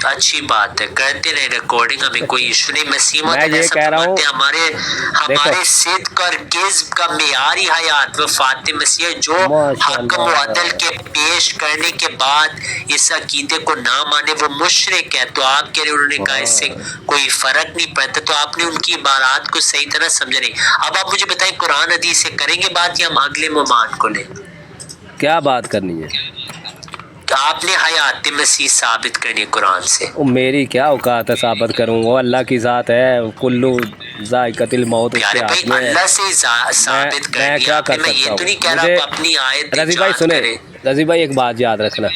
اچھی بات ہے، کرتے رہے ریکارڈنگ، ہمیں کوئی ایشو نہیں. مسیح میں یہ کہہ رہا ہوں ہمارے صدق اور کذب کا معیاری حیات وفات مسیح جو حق و عدل کے پیش کرنے کے بعد اس عقیدے کو نہ مانے وہ مشرک ہے. تو آپ کہہ رہے انہوں نے کہا اس سے کوئی فرق نہیں پڑتا، تو آپ نے ان کی عبارات کو صحیح طرح سمجھا نہیں. اب آپ مجھے بتائیں قرآن حدیث سے کریں گے بات یا ہم اگلے ممان کو لیں؟ کیا بات کرنی ہے؟ آپ نے حیات مسیح ثابت کرنی قرآن سے. میری کیا اوقات ہے ثابت کروں؟ وہ اللہ کی ذات ہے، کلو ذائقۃ الموت اس کے ہاتھ میں ہے. اللہ سے ثابت کر میں دیا. کیا کر میں یہ تو نہیں کہہ سکتا ہوں؟ رہا اپنی آیت رضی بھائی سنیں، رضی بھائی ایک بات یاد رکھنا،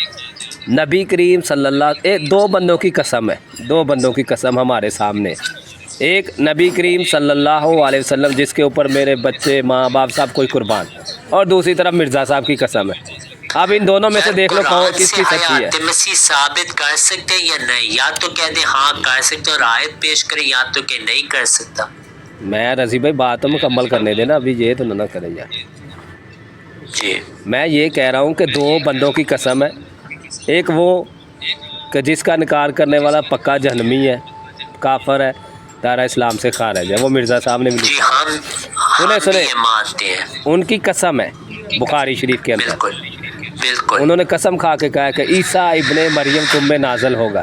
نبی کریم صلی اللہ دو بندوں کی قسم ہے، دو بندوں کی قسم ہمارے سامنے. ایک نبی کریم صلی اللہ علیہ وسلم جس کے اوپر میرے بچے ماں باپ صاحب کوئی قربان، اور دوسری طرف مرزا صاحب کی قسم ہے. اب ان دونوں میں سے دیکھ لو کون کس کی سچی ہے. حیات مسیح ثابت کر سکتے ہیں یا نہیں؟ یا تو کہہ دیں ہاں کر سکتے اور آیت پیش کریں، یا تو کہ نہیں کر سکتا. میں رضی بھائی بات تو مکمل کرنے دینا، ابھی یہ تو نہ کریں یار. جی میں یہ کہہ رہا ہوں کہ دو بندوں کی قسم ہے. ایک وہ کہ جس کا انکار کرنے والا پکا جہنمی ہے، کافر ہے، دائرہ اسلام سے خارج ہے، وہ مرزا صاحب نے بھی جی لکھا. سنیں یہ مانتے ہیں. ان کی قسم ہے بخاری شریف کے اندر، بالکل انہوں نے قسم کھا کے کہا کہ عیسیٰ ابن مریم تم میں نازل ہوگا.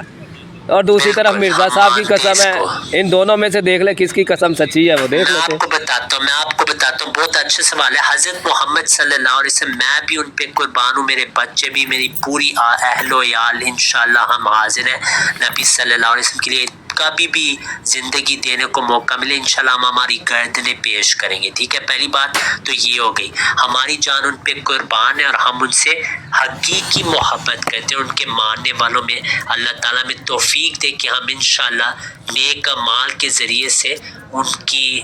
اور دوسری طرف مرزا صاحب کی قسم ہے. ان دونوں میں سے دیکھ لے کس کی قسم سچی ہے، وہ دیکھ میں لیتے. آپ کو بتاتا ہوں بہت اچھا سوال ہے. حضرت محمد صلی اللہ علیہ وسلم، میں بھی ان پہ قربان ہوں، میرے بچے بھی، میری پوری اہل و عیال انشاءاللہ ہم حاضر ہیں نبی صلی اللہ علیہ وسلم کے لیے. کبھی بھی زندگی دینے کو موقع ملے انشاءاللہ ہم ہماری گردنیں پیش کریں گے. ٹھیک ہے، پہلی بات تو یہ ہو گئی. ہماری جان ان پہ قربان ہے اور ہم ان سے حقیقی محبت کرتے ہیں. ان کے ماننے والوں میں اللہ تعالیٰ میں توفیق دے کہ ہم انشاءاللہ نیک اعمال کے ذریعے سے ان کی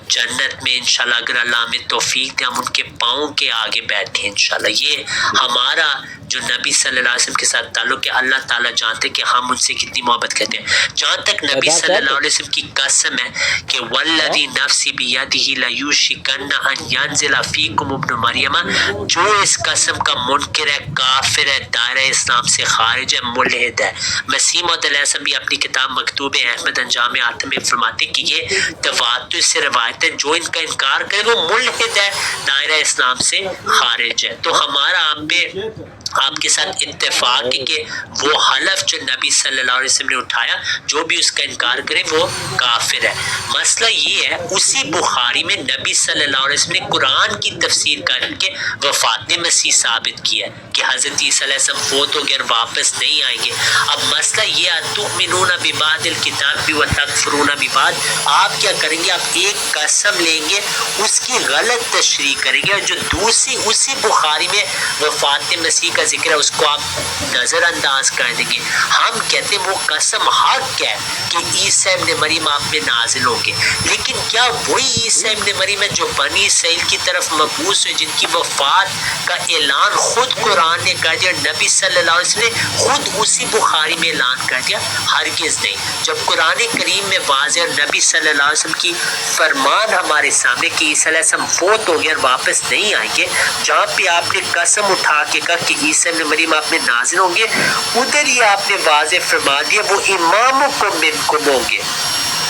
جنت میں انشاءاللہ اگر اللہ ہمیں توفیق دے ہم ان کے پاؤں کے آگے بیٹھیں انشاءاللہ. یہ ہمارا جو نبی صلی اللہ علیہ وسلم کے ساتھ تعلق ہے، اللہ تعالیٰ جانتے کہ ہم ان سے کتنی محبت کرتے ہیں. جہاں تک نبی صلی اللہ علیہ وسلم کی قسم ہے کہ والذی نفسی بیدہ لیوشکن ان ینزل فیکم ابن مریم، جو اس قسم کا منکر ہے، کافر ہے، دائرہ اسلام سے خارج ہے، ملحد ہے. مسیح موعود علیہ السلام بھی اپنی کتاب مکتوب احمد انجام آتم میں فرماتے کہ یہ تواتر سے روایت ہے، جو ان کا انکار کرے وہ ملحد ہے، دائرہ اسلام سے خارج ہے. تو ہمارا آپ کے ساتھ اتفاق ہے کہ وہ حلف جو نبی صلی اللہ علیہ وسلم نے اٹھایا جو بھی اس کا انکار کرے وہ کافر ہے. مسئلہ یہ ہے اسی بخاری میں نبی صلی اللہ علیہ وسلم نے قرآن کی تفسیر کر کے وفات مسیح ثابت کیا کہ حضرت عیسیٰ علیہ السلام فوت ہو گئے اور واپس نہیں آئیں گے. اب مسئلہ یہ ہے تؤمنون ببعض الکتاب وتکفرون ببعض، آپ کیا کریں گے؟ آپ ایک قسم لیں گے، اس کی غلط تشریح کریں گے، اور جو دوسری اسی بخاری میں وفات مسیح کا ذکر ہے اس کو آپ نظر انداز کر دیں گے. ہم کہتے ہیں وہ قسم حق ہے کہ عیسیٰ ابن مریم آپ میں نازل ہوں گے، لیکن کیا وہی عیسیٰ ابن مریم ہے جو بنی اسرائیل کی طرف مبعوث ہوئے، جن کی وفات کا اعلان خود قرآن نے کر دیا، نبی صلی اللہ علیہ وسلم نے خود اسی بخاری میں اعلان کر دیا؟ ہرگز نہیں. جب قرآن کریم میں واضح اور نبی صلی اللہ علیہ وسلم کی فرمان ہمارے سامنے کہ عیسیٰ علیہ السلام فوت ہو گئے اور واپس نہیں آئیں گے، جہاں پہ آپ نے قسم اٹھا کے کہا کہ عیسیٰ ابن مریم آپ میں نازل ہوں گے، ادھر ہی آپ نے واضح فرما دیا وہ امامکم منکم ہوں گے،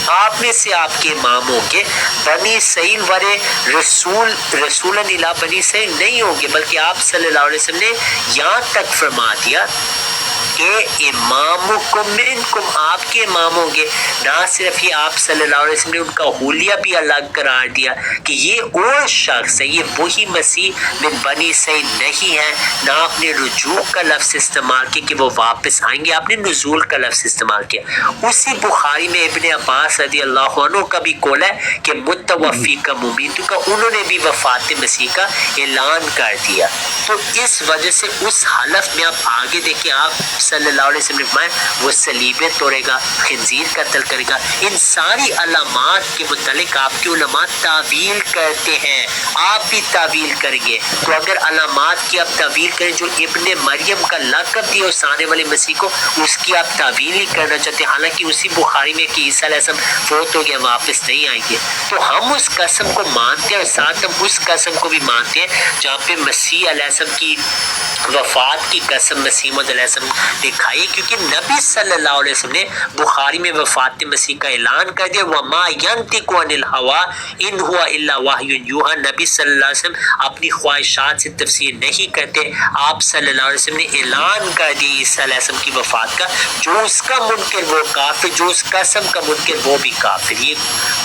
آپ میں سے آپ کے امام ہوں گے. بنی اسرائیل والے رسول الا بنی اسرائیل نہیں ہوں گے، بلکہ آپ صلی اللہ علیہ وسلم نے یہاں تک فرما دیا کہ امامکم منکم، آپ کے امام ہوں گے. نہ صرف یہ آپ صلی اللہ علیہ وسلم نے ان کا حلیہ بھی الگ قرار دیا کہ یہ اور شخص ہے، یہ وہی مسیح من بنی سعید نہیں ہے. نہ آپ نے رجوع کا لفظ استعمال کیا کہ وہ واپس آئیں گے، آپ نے نزول کا لفظ استعمال کیا. اسی بخاری میں ابن عباس رضی اللہ عنہ کا بھی قول ہے کہ متوفی کا ممیت کا، انہوں نے بھی وفات مسیح کا اعلان کر دیا. تو اس وجہ سے اس حلف میں آپ آگے دیکھیں، آپ صلی اللہ علیہ وسلم نے فرمایا وہ صلیبیں توڑے گا، خنزیر قتل کرے گا. ان ساری علامات کے متعلق آپ کے علماء تعویل کرتے ہیں، آپ بھی تعویل کریں گے. تو اگر علامات کی آپ تعویل کریں جو ابن مریم کا لقب دیا اس آنے والے مسیح کو، اس کی آپ تعویل ہی کرنا چاہتے ہیں، حالانکہ اسی بخاری میں کہ عیسیٰ علیہ السلام فوت ہو گیا واپس نہیں آئیں گے. تو ہم اس قسم کو مانتے ہیں اور ساتھ ہم اس قسم کو بھی مانتے ہیں جہاں پہ مسیح علیہ السلام کی وفات کی قسم مسیح موعود علیہ السلام نے کھائی، کیونکہ نبی صلی اللہ علیہ وسلم نے بخاری میں وفات مسیح کا اعلان کر دیا. وما ينطق عن الهوى ان هو الا وحی یوحی. نبی صلی اللہ علیہ وسلم اپنی خواہشات سے تفسیر نہیں کرتے. آپ صلی اللہ علیہ وسلم نے اعلان کر دیا عیسیٰ علیہ السلام کی وفات کا، جو اس کا منکر وہ کافر، جو اس قسم کا منکر وہ بھی کافر. یہ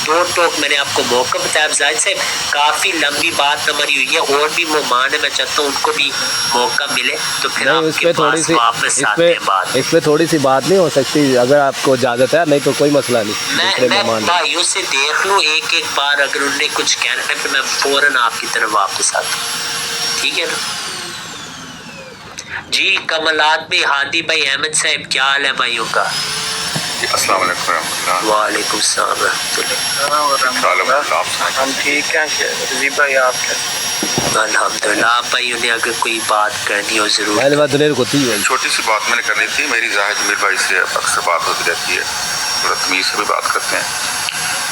دو ٹوک میں نے آپ کو موقع بتایا. زاہد صاحب کافی لمبی بات ہماری ہوئی ہے، اور بھی مہمان ہے، میں چاہتا ہوں ان کو بھی موقع ملے تو پھر آپ کے پاس واپس آتے ہیں. بات اس پہ تھوڑی سی بات نہیں ہو سکتی اگر آپ کو اجازت ہے؟ نہیں تو کوئی مسئلہ نہیں. میں بھائیوں سے دیکھ لوں ایک ایک بار، اگر انہوں نے کچھ کہنا ہے پھر میں فوراً آپ کی طرف واپس آتا ہوں، ٹھیک ہے نا؟ جی کمالات بھائی، ہادی بھائی، احمد صاحب، کیا حال ہے بھائیوں کا؟ السلام علیکم ورحمۃ اللہ. وعلیکم السلام ورحمۃ اللہ. ہم ٹھیک ہیں رضی بھائی، آپ کیسے؟ الحمدللہ. آپ بھائیوں نے اگر کوئی بات کرنی ہو ضرور. چھوٹی سی بات میں نے کرنی تھی. میری زاہد جمیل بھائی سے اکثر بات ہوتی رہتی ہے، تھوڑا تمیز سے بھی بات کرتے ہیں.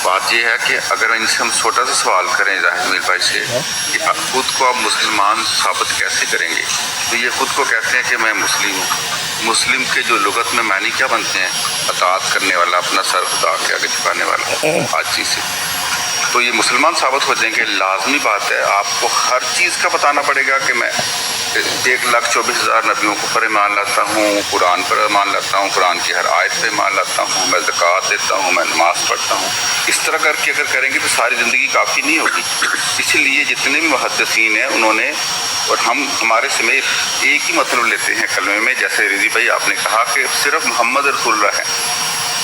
بات یہ ہے کہ اگر ان سے ہم چھوٹا سا سوال کریں زاہد جمیل بھائی سے کہ خود کو آپ مسلمان ثابت کیسے کریں گے، تو یہ خود کو کہتے ہیں کہ میں مسلم ہوں. مسلم کے جو لغت میں معنی کیا بنتے ہیں؟ اطاعت کرنے والا، اپنا سر خدا کے آگے جھکانے والا ہر چیز سے. تو یہ مسلمان ثابت ہو جائیں گے. لازمی بات ہے آپ کو ہر چیز کا بتانا پڑے گا کہ میں 1,24,000 نبیوں کو پر ایمان لاتا ہوں، قرآن پر ایمان لاتا ہوں، قرآن کی ہر آیت پہ ایمان لاتا ہوں، میں زکوٰۃ دیتا ہوں، میں نماز پڑھتا ہوں. اس طرح کر کے اگر کریں گے تو ساری زندگی کافی نہیں ہوگی. اسی لیے جتنے بھی محدثین ہیں انہوں نے اور ہمارے سمیت ایک ہی مطلب لیتے ہیں کلمے میں. جیسے رضی بھائی آپ نے کہا کہ صرف محمد رسول اللہ ہے،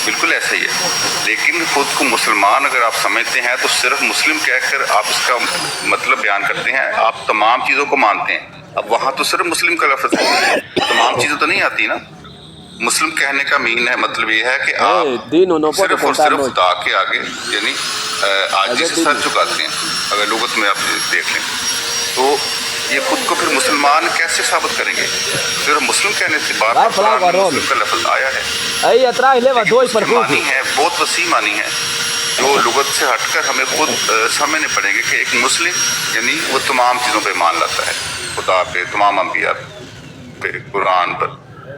بالکل ایسا ہی ہے. لیکن خود کو مسلمان اگر آپ سمجھتے ہیں تو صرف مسلم کہہ کر آپ اس کا مطلب بیان کرتے ہیں. آپ تمام چیزوں کو مانتے ہیں. اب وہاں تو صرف مسلم کا لفظ ہے، تمام چیزیں تو نہیں آتی نا. مسلم کہنے کا مین ہے مطلب یہ ہے کہ آپ صرف اور صرف خدا کے آگے یعنی عاجزی سے سر چکاتے ہیں. اگر لغت میں آپ دیکھ لیں تو یہ خود کو پھر مسلمان کیسے ثابت کریں گے؟ صرف مسلم کہنے سے بار بار قرآن میں مسلم کا لفظ آیا ہے. معنی ہے بہت وسیع معنی ہے جو لغت سے ہٹ کر ہمیں خود سمجھنے پڑیں گے کہ ایک مسلم یعنی وہ تمام چیزوں پہ مان لاتا ہے، خدا پہ، تمام انبیاء پہ، قرآن پر.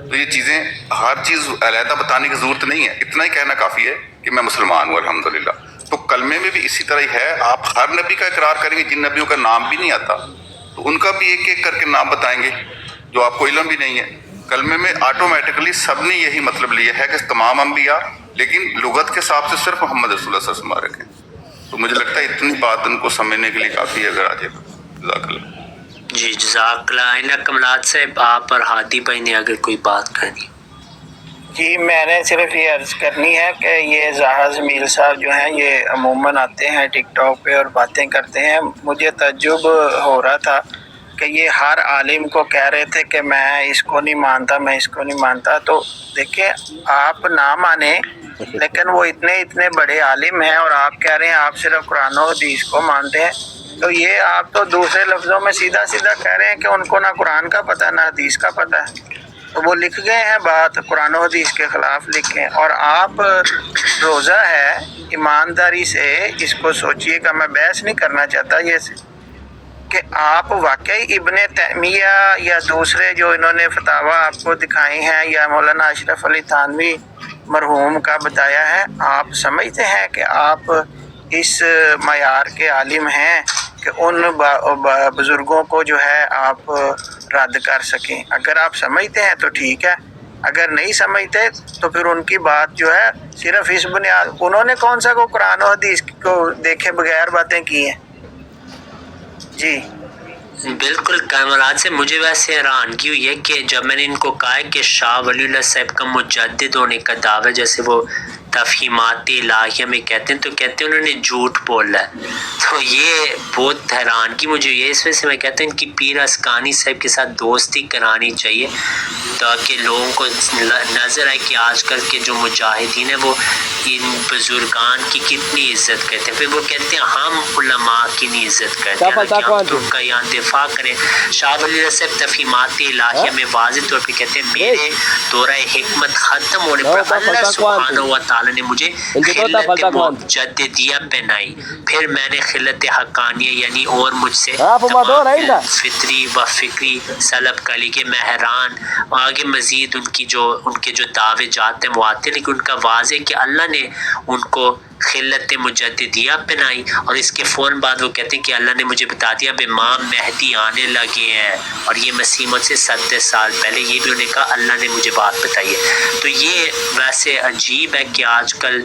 تو یہ چیزیں ہر چیز علیحدہ بتانے کی ضرورت نہیں ہے، اتنا ہی کہنا کافی ہے کہ میں مسلمان ہوں الحمدللہ. تو کلمے میں بھی اسی طرح ہی ہے. آپ ہر نبی کا اقرار کریں گے، جن نبیوں کا نام بھی نہیں آتا تو ان کا بھی ایک ایک کر کے نام بتائیں گے جو آپ کو علم بھی نہیں ہے. کلمے میں آٹومیٹکلی سب نے یہی مطلب لیا ہے کہ تمام انبیاء، لیکن لغت کے حساب سے صرف محمد رسول اللہ صلی اللہ علیہ وسلم رکھیں. تو مجھے لگتا ہے اتنی بات ان کو سمجھنے کے لیے کافی ہے اگر آ جائے گا. جزاک اللہ. جی جزاک اللہ. کملات صاحب آپ اور ہادی بھائی نے اگر کوئی بات کرنی. جی میں نے صرف یہ عرض کرنی ہے کہ یہ زاہد جمیل صاحب جو ہیں یہ عموماً آتے ہیں ٹک ٹاک پہ اور باتیں کرتے ہیں. مجھے تعجب ہو رہا تھا کہ یہ ہر عالم کو کہہ رہے تھے کہ میں اس کو نہیں مانتا، میں اس کو نہیں مانتا. تو دیکھیں آپ نہ مانیں لیکن وہ اتنے بڑے عالم ہیں اور آپ کہہ رہے ہیں آپ صرف قرآن و حدیث کو مانتے ہیں. تو یہ آپ تو دوسرے لفظوں میں سیدھا کہہ رہے ہیں کہ ان کو نہ قرآن کا پتہ نہ حدیث کا پتہ ہے. تو وہ لکھ گئے ہیں بات قرآن و حدیث کے خلاف لکھیں. اور آپ روزہ ہے ایمانداری سے اس کو سوچئے گا. میں بحث نہیں کرنا چاہتا یہ کہ آپ واقعی ابن تیمیہ یا دوسرے جو انہوں نے فتاوی آپ کو دکھائی ہیں یا مولانا اشرف علی تھانوی مرحوم کا بتایا ہے، آپ سمجھتے ہیں کہ آپ اس معیار کے عالم ہیں کہ ان بزرگوں کو جو ہے آپ رد کر سکیں؟ اگر آپ سمجھتے ہیں تو ٹھیک ہے، اگر نہیں سمجھتے تو پھر ان کی بات جو ہے صرف اس بنیاد، انہوں نے کون سا کو قرآن و حدیث کو دیکھے بغیر باتیں کی ہیں جی۔ بالکل کامرات سے مجھے ویسے حیرانگی ہوئی ہے کہ جب میں نے ان کو کہا کہ شاہ ولی اللہ صاحب کا مجدد ہونے کا دعویٰ جیسے وہ تفہیمات الہیہ میں کہتے ہیں، تو کہتے ہیں انہوں نے جھوٹ بولا ہے، تو یہ بہت حیرانگی مجھے ہوئی ہے۔ اس وجہ سے میں کہتا ہوں ان کی پیر اسکانی صاحب کے ساتھ دوستی کرانی چاہیے تاکہ لوگوں کو نظر آئے کہ آج کل کے جو مجاہدین ہیں وہ ان بزرگان کی کتنی عزت کرتے ہیں، پھر وہ کہتے ہیں ہم علماء کی نہیں عزت کرتے ہیں، حالانکہ ہم تو ان کا یہاں دفاع کریں۔ شاہ ولی اللہ صاحب تفہیمات الہیہ میں واضح طور پہ کہتے ہیں میرے دورہ حکمت ختم ہونے پر اللہ سبحانہ و تعالی نے مجھے خلت مجددیہ پہنائی، پھر میں نے خلت حقانیہ یعنی اور مجھ سے فطری و فکری سلب کا لی کہ مہران آگے مزید ان کے جو دعوے جاتے ہیں وہ آتے ہیں، لیکن ان کا واضح کہ اللہ نے ان کو خلت مجددیہ پہنائی، اور اس کے فوراً بعد وہ کہتے ہیں کہ اللہ نے مجھے بتا دیا اب امام مہدی آنے لگے ہیں، اور یہ مسیح موعود سے 70 سال پہلے، یہ بھی انہوں نے کہا اللہ نے مجھے بات بتائی ہے۔ تو یہ ویسے عجیب ہے کہ آج کل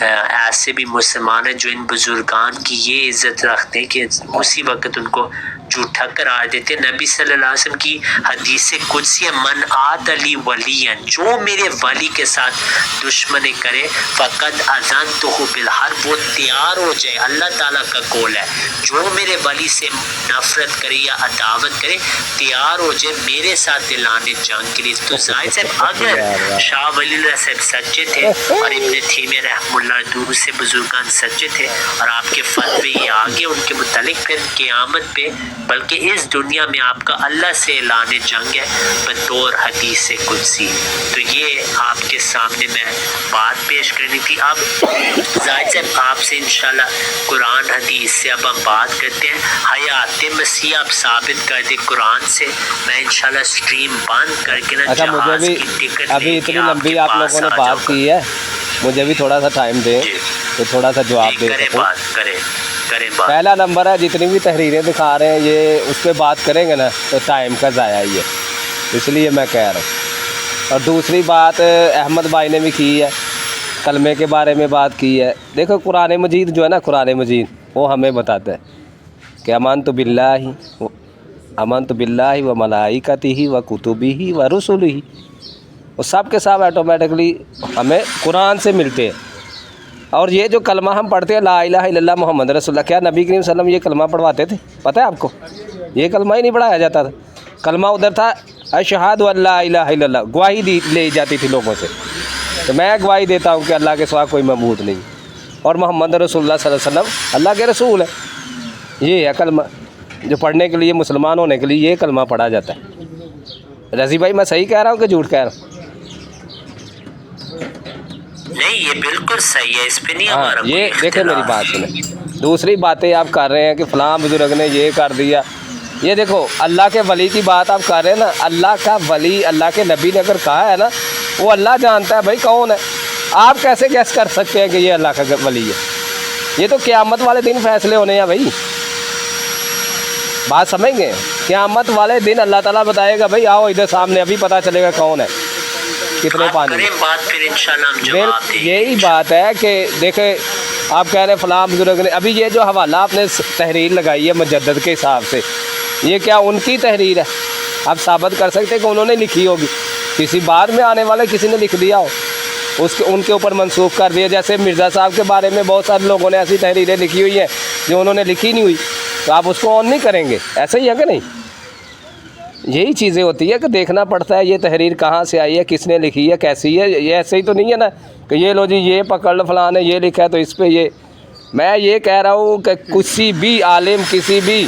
ایسے بھی مسلمان ہیں جو ان بزرگان کی یہ عزت رکھتے ہیں کہ اسی وقت ان کو جھوٹا قرار دیتے ہیں۔ نبی صلی اللہ علیہ وسلم کی حدیث قدسی من عاد لی ولی، جو میرے ولی کے ساتھ دشمنی کرے فقد اذنتہ بالحرب، وہ تیار ہو جائے، اللہ تعالیٰ کا قول ہے، جو میرے ولی سے نفرت کرے یا عداوت کرے تیار ہو جائے میرے ساتھ اعلان جنگ کے لیے۔ تو ظاہر صاحب اگر شاہ ولی اللہ صاحب سچے تھے اور ابن تیمیہ رحمہ اللہ دوسرے بزرگان سچے تھے اور آپ کے فتوے یہ آگے ان کے متعلق، پھر قیامت پہ بلکہ اس دنیا میں آپ کا اللہ سے اعلان جنگ ہے بطور حدیث قدسی۔ تو یہ آپ کے سامنے میں بات پیش کرنی تھی۔ اب زاہد صاحب آپ سے انشاءاللہ قرآن حدیث سے اب ہم بات کرتے ہیں، حیات مسیح آپ ثابت کر دیں قرآن سے، میں انشاءاللہ سٹریم بند کر کے نا جہاز کی ٹکٹ ابھی اتنی لمبی آپ لوگوں نے بات کی ہے، مجھے بھی تھوڑا سا ٹائم دیں تو تھوڑا سا جواب دے سکوں۔ پہلا نمبر ہے جتنی بھی تحریریں دکھا رہے ہیں یہ اس پہ بات کریں گے نا تو ٹائم کا ضائع ہی ہے، اس لیے میں کہہ رہا ہوں۔ اور دوسری بات احمد بھائی نے بھی کی ہے، کلمے کے بارے میں بات کی ہے۔ دیکھو قرآن مجید جو ہے نا، قرآن مجید وہ ہمیں بتاتا ہے کہ آمنت باللہ و ملائکتہ و کتبہ و رسلہ، وہ سب کے ساتھ آٹومیٹکلی ہمیں قرآن سے ملتے ہیں۔ اور یہ جو کلمہ ہم پڑھتے ہیں لا الہ الا اللہ محمد رسول اللہ، کیا نبی کریم صلی اللہ علیہ وسلم یہ کلمہ پڑھواتے تھے؟ پتہ ہے آپ کو؟ یہ کلمہ ہی نہیں پڑھایا جاتا تھا، کلمہ ادھر تھا اشہد ان لا الہ الا اللہ، گواہی لے جاتی تھی لوگوں سے کہ میں گواہی دیتا ہوں کہ اللہ کے سوا کوئی معبود نہیں، اور محمد رسول اللہ صلی اللہ علیہ وسلم اللہ کے رسول ہے۔ یہ ہے کلمہ جو پڑھنے کے لیے، مسلمان ہونے کے لیے یہ کلمہ پڑھا جاتا ہے۔ رضی بھائی میں صحیح کہہ رہا ہوں کہ جھوٹ کہہ رہا ہوں؟ نہیں یہ بالکل صحیح ہے، اس پہ نہیں ہمارا کوئی یہ دیکھیں میری بات سنیں، دوسری باتیں آپ کر رہے ہیں کہ فلاں بزرگ نے یہ کر دیا، یہ دیکھو اللہ کے ولی کی بات آپ کر رہے ہیں نا، اللہ کا ولی اللہ کے نبی نے اگر کہا ہے نا، وہ اللہ جانتا ہے بھائی کون ہے، آپ کیسے گیس کر سکتے ہیں کہ یہ اللہ کا ولی ہے؟ یہ تو قیامت والے دن فیصلے ہونے ہیں بھائی، بات سمجھ گئے؟ قیامت والے دن اللہ تعالیٰ بتائے گا بھائی آؤ ادھر سامنے، ابھی پتہ چلے گا کون ہے، کتنے پانی میں۔ بات پھر انشاءاللہ ہم جواب دیں گے۔ یہی بات ہے کہ دیکھیں آپ کہہ رہے ہیں فلاں بزرگ نے، ابھی یہ جو حوالہ آپ نے تحریر لگائی ہے مجدد کے حساب سے، یہ کیا ان کی تحریر ہے؟ آپ ثابت کر سکتے ہیں کہ انہوں نے لکھی ہوگی، کسی بعد میں آنے والے کسی نے لکھ دیا ہو، ان کے اوپر منسوخ کر دیا۔ جیسے مرزا صاحب کے بارے میں بہت سارے لوگوں نے ایسی تحریریں لکھی ہوئی ہیں جو انہوں نے لکھی نہیں ہوئی، تو آپ اس کو آن نہیں کریں گے، ایسا ہی ہے کہ نہیں؟ یہی چیزیں ہوتی ہے کہ دیکھنا پڑتا ہے یہ تحریر کہاں سے آئی ہے، کس نے لکھی ہے، کیسی ہے۔ یہ ایسے ہی تو نہیں ہے نا کہ یہ لو جی یہ پکڑ لو فلاں نے یہ لکھا ہے تو اس پہ یہ۔ میں یہ کہہ رہا ہوں کہ کسی بھی عالم، کسی بھی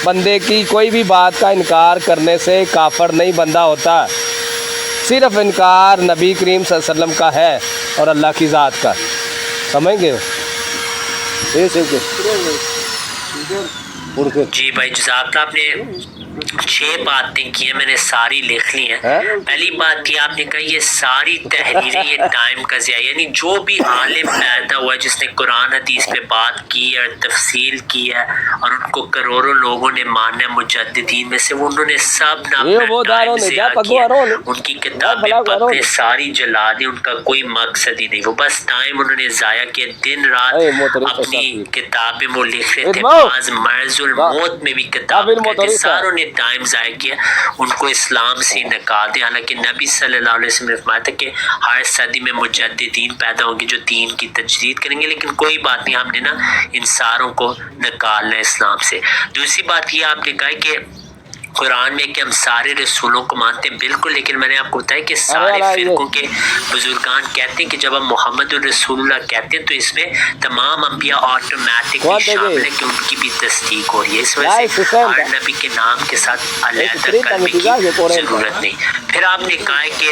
بندے کی کوئی بھی بات کا انکار کرنے سے کافر نہیں بندہ ہوتا، صرف انکار نبی کریم صلی اللہ علیہ وسلم کا ہے اور اللہ کی ذات کا، سمجھ گئے؟ جی بھائی جزاک اللہ، آپ نے 6 باتیں کی ہیں، میں نے ساری لکھ لی ہیں۔ پہلی بات یہ آپ نے کہا یہ ساری تحریریں یہ ٹائم کا ضیاع، یعنی جو بھی عالم پیدا ہوا جس نے قرآن حدیث پہ بات کی ہے اور تفصیل کی ہے اور ان کو کروڑوں لوگوں نے مانا ہے مجددین میں سے، وہ انہوں نے سب نہ اپنا ٹائم ضیاع کیا، ان کی کتابیں پکڑے ساری جلا دی، ان کا کوئی مقصد ہی نہیں، وہ بس ٹائم انہوں نے ضائع کیا، دن رات اپنی کتابیں وہ لکھ رہے تھے، بعض مرض الموت میں بھی کتاب کہتے، ساروں نے ٹائم ضائع کیا، ان کو اسلام سے نکال دیا۔ حالانکہ نبی صلی اللہ علیہ وسلم نے فرمایا تھا کہ ہر صدی میں مجددین پیدا ہوں گے جو دین کی تجدید کریں گے، لیکن کوئی بات نہیں، ہم نے نا ان ساروں کو نکالنا ہے اسلام سے۔ دوسری بات یہ آپ نے کہا کہ قرآن میں کہ ہم سارے رسولوں کو مانتے ہیں، بالکل، لیکن میں نے آپ کو بتایا کہ سارے فرقوں کے بزرگان کہتے ہیں کہ جب ہم محمد الرسول اللہ کہتے ہیں تو اس میں تمام انبیاء آٹومیٹکلی شامل ہیں کہ ان کی بھی تصدیق ہو رہی ہے، اس وجہ سے ہر نبی کے نام کے ساتھ علیحدہ کلمے کی ضرورت نہیں۔ پھر آپ نے کہا ہے کہ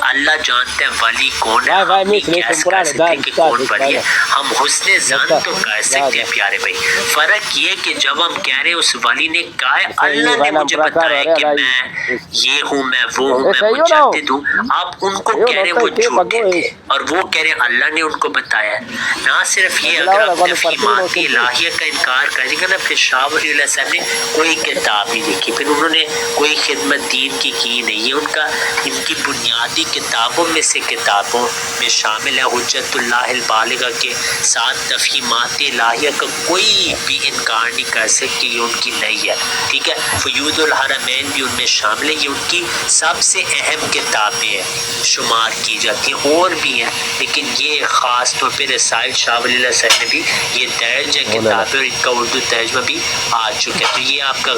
اللہ جانتا ہے ولی کون ہے، ہم نہیں قیاس کر سکتے کہ کون ولی ہے، ہم حسن ظن تو کر سکتے ہیں پیارے بھائی۔ فرق یہ کہ جب ہم کہہ رہے ہیں اس ولی نے کہا ہے اللہ نے مجھے بتایا کہ میں یہ ہوں، میں وہ ہوں، میں مجدد ہوں، آپ ان کو کہہ رہے ہیں وہ جھوٹے تھے، اور وہ کہہ رہے ہیں اللہ نے ان کو بتایا ہے۔ نہ صرف یہ، اگر آپ تفہیمات الہیہ کا انکار کریں گے نا، پھر شاہ ولی اللہ صاحب نے کوئی کتاب نہیں لکھی، پھر انہوں نے کوئی خدمت دین کی نہیں، یہ ان کی بنیادی کتابوں میں سے کتابوں میں شامل ہے۔ حجت اللہ البالغہ کے ساتھ تفہیمات الہیہ کا کوئی بھی انکار نہیں کر سکتے، یہ ان کی نہیں ہے، ٹھیک ہے۔ فیوض الحرمین بھی ان میں شامل ہے، یہ ان کی سب سے اہم کتابیں ہیں، شمار کی جاتی ہیں، اور بھی ہیں لیکن یہ خاص طور پہ رسائل شاہ ولی اللہ صاحب نے بھی یہ درج ہے کتابیں، اور ان کا اردو ترجمہ بھی آ چکا ہے۔ تو یہ آپ کا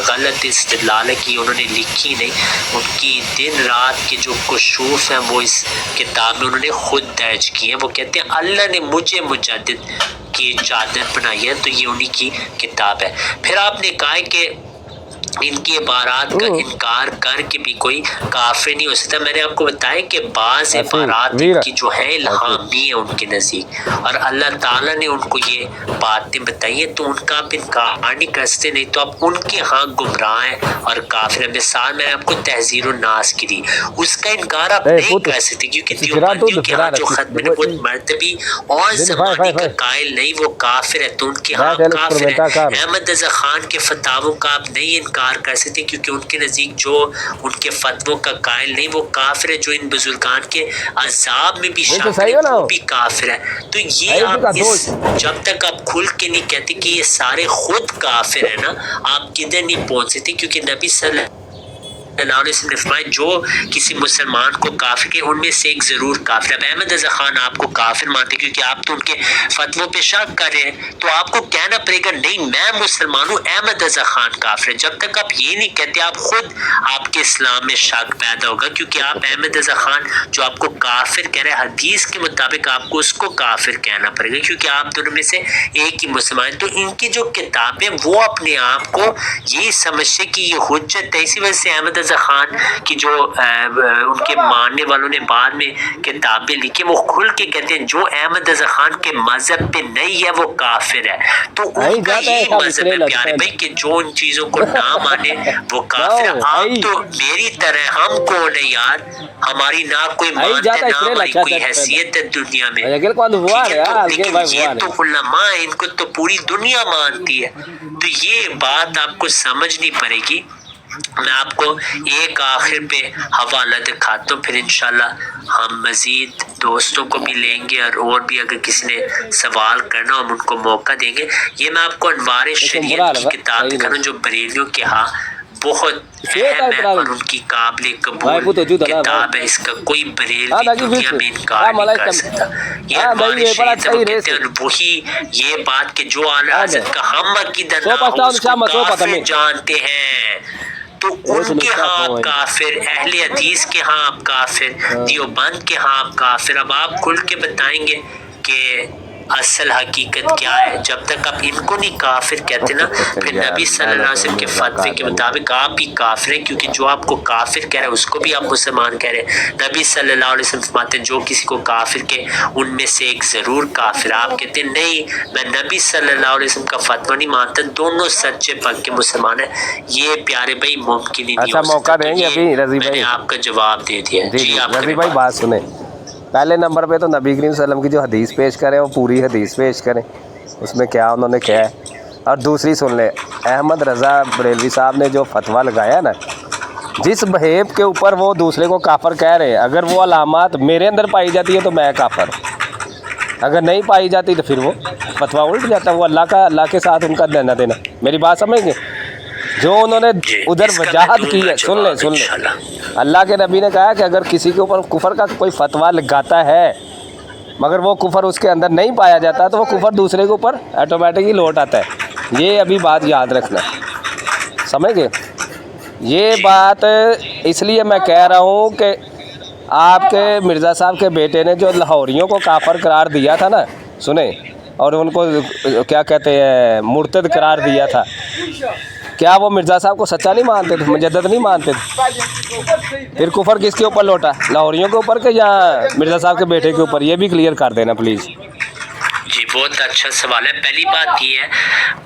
غلط استدلال ہے کہ انہوں نے لکھی نہیں، ان کی دن رات کے جو کشوف ہیں وہ اس کتاب میں انہوں نے خود درج کی ہیں۔ وہ کہتے ہیں اللہ نے مجھے مجدد کی چادر بنائی ہے، تو یہ انہی کی کتاب ہے۔ پھر آپ نے کہا کہ ان کی عبارات کا انکار کر کے بھی کوئی کافر نہیں ہو سکتا۔ میں نے آپ کو بتایا کہ بعض عبارات ان کی جو ہے الہامی ہیں ان کے نزدیک، اور اللہ تعالیٰ نے ان کو یہ باتیں بتائی ہیں، تو ان کا آپ انکار نہیں کر سکتے، نہیں تو آپ ان کے ہاں گمراہ ہیں اور کافر ہیں۔ مثال میں نے آپ کو تحذیر الناس کی دی، اس کا انکار آپ نہیں کر سکتے، کیونکہ دیوبندیوں کے ہاں جو ختم نبوت مرتبی اور زمانے کا قائل نہیں وہ کافر ہے، تو ان کے ہاں کافر ہے۔ احمد رضا خان کے فتاووں کا آپ نہیں انکار کر سکتے، کیونکہ ان کے نزدیک جو ان کے فتووں کا قائل نہیں وہ کافر ہے، جو ان بزرگان کے عذاب میں بھی شامل ہے وہ بھی کافر ہے۔ تو یہ آپ جب تک آپ کھل کے نہیں کہتے کہ یہ سارے خود کافر ہیں نا، آپ کدھر نہیں پہنچ سکتے، کیونکہ نبی صلی اللہ علیہ وسلم نے فرمایا جو کسی مسلمان کو کافر کہ ان میں سے ایک ضرور کافر ہے۔ اب احمد رضا خان آپ کو کافر مانتے کیونکہ آپ تو ان کے فتووں پہ شک کر رہے ہیں، تو آپ کو کہنا پڑے گا نہیں میں مسلمان ہوں، احمد رضا خان کافر ہے۔ جب تک آپ یہ نہیں کہتے آپ خود آپ کے اسلام میں شک پیدا ہوگا، کیونکہ آپ احمد رضا خان جو آپ کو کافر کہہ رہے ہیں حدیث کے مطابق آپ کو اس کو کافر کہنا پڑے گا، کیونکہ آپ دونوں میں سے ایک ہی مسلمان۔ تو ان کی جو کتابیں وہ اپنے آپ کو یہی سمجھتے کہ یہ حجت ہے، اسی وجہ سے احمد رضا خان کی جو ان کے ماننے والوں نے بعد میں کتابیں لکھی وہ کھل کے کہتے ہیں جو احمد رضا خان کے مذہب پہ نہیں ہے وہ کافر ہے۔ تو ان کا یہی مذہب ہے پیارے بھائی کہ جو ان چیزوں کو نہ مانے وہ کافر ہے۔ آپ تو میری طرح، ہم کون ہے یار، ہماری نہ کوئی مانتے نہ ہماری کوئی حیثیت ہے دنیا میں، لیکن یہ تو علماء ان کو تو پوری دنیا مانتی ہے، تو یہ بات آپ کو سمجھنی پڑے گی۔ میں آپ کو ایک آخر پہ حوالہ دکھاتا ہوں، پھر انشاءاللہ ہم مزید دوستوں کو بھی لیں گے، اور بھی اگر کسی نے سوال کرنا ہم ان کو موقع دیں گے۔ یہ میں آپ کو انوار شریعت کی کتاب دکھا رہا ہوں جو بریلیوں کے ہاں بہت اہم ہے اور ان کی قابل قبول کتاب ہے، اس کا کوئی بریلوی دنیا میں انکار نہیں کر سکتا۔ یہ انوار شریعت وہ کہتے ہیں، وہی یہ بات کہ جو اعلیٰ حضرت کا ہم عقیدہ نہ ہو اس کو کافر جانتے ہیں، تو ان کے ہاں آپ کافر، اہل حدیث کے ہاں آپ کافر، دیوبند کے ہاں آپ کافر۔ اب آپ کھل کے بتائیں گے کہ اصل حقیقت کیا ہے. جب تک آپ ان کو نہیں کافر کہتے نا پھر نبی صلی اللہ علیہ وسلم کے فتوے کے مطابق آپ بھی کافر ہیں, کیونکہ جو آپ کو کافر کہہ رہے ہیں اس کو بھی آپ مسلمان کہہ رہے ہیں. نبی صلی اللہ علیہ وسلم فرماتے ہیں جو کسی کو کافر کہ ان میں سے ایک ضرور کافر. آپ کہتے ہیں نہیں میں نبی صلی اللہ علیہ وسلم کا فتویٰ نہیں مانتا, دونوں سچے پکے مسلمان ہیں. یہ پیارے بھائی ممکن ہی نہیں اچھا ہو موقع سکتا. دیں گے ابھی رضی میں نے بھائی. آپ کا جواب دے دیا. جی آپ رضی کریں بھائی بات سنیں. پہلے نمبر پہ تو نبی کریم صلی اللہ علیہ وسلم کی جو حدیث پیش کریں وہ پوری حدیث پیش کریں, اس میں کیا انہوں نے کیا ہے. اور دوسری سن لیں, احمد رضا بریلوی صاحب نے جو فتویٰ لگایا نا, جس بہیب کے اوپر وہ دوسرے کو کافر کہہ رہے ہیں, اگر وہ علامات میرے اندر پائی جاتی ہے تو میں کافر, اگر نہیں پائی جاتی تو پھر وہ فتویٰ الٹ جاتا ہے. وہ اللہ کے ساتھ ان کا لینا دینا. میری بات سمجھ گئے. جو انہوں نے ادھر وجاہت کی ہے, سن لیں. اللہ کے نبی نے کہا کہ اگر کسی کے اوپر کفر کا کوئی فتویٰ لگاتا ہے مگر وہ کفر اس کے اندر نہیں پایا جاتا تو وہ کفر دوسرے کے اوپر آٹومیٹکلی لوٹ آتا ہے. یہ ابھی بات یاد رکھنا, سمجھ گئے. یہ بات اس لیے میں کہہ رہا ہوں کہ آپ کے مرزا صاحب کے بیٹے نے جو لاہوریوں کو کافر قرار دیا تھا نا, سنیں, اور ان کو کیا کہتے ہیں مرتد قرار دیا تھا, کیا وہ مرزا صاحب کو سچا نہیں مانتے تھے, مجدد نہیں مانتے تھے؟ پھر کفر کس کے اوپر لوٹا, لاہوریوں کے اوپر کہ یا مرزا صاحب کے بیٹے کے اوپر؟ یہ بھی کلیئر کر دینا پلیز. جی بہت اچھا سوال ہے. پہلی بات یہ ہے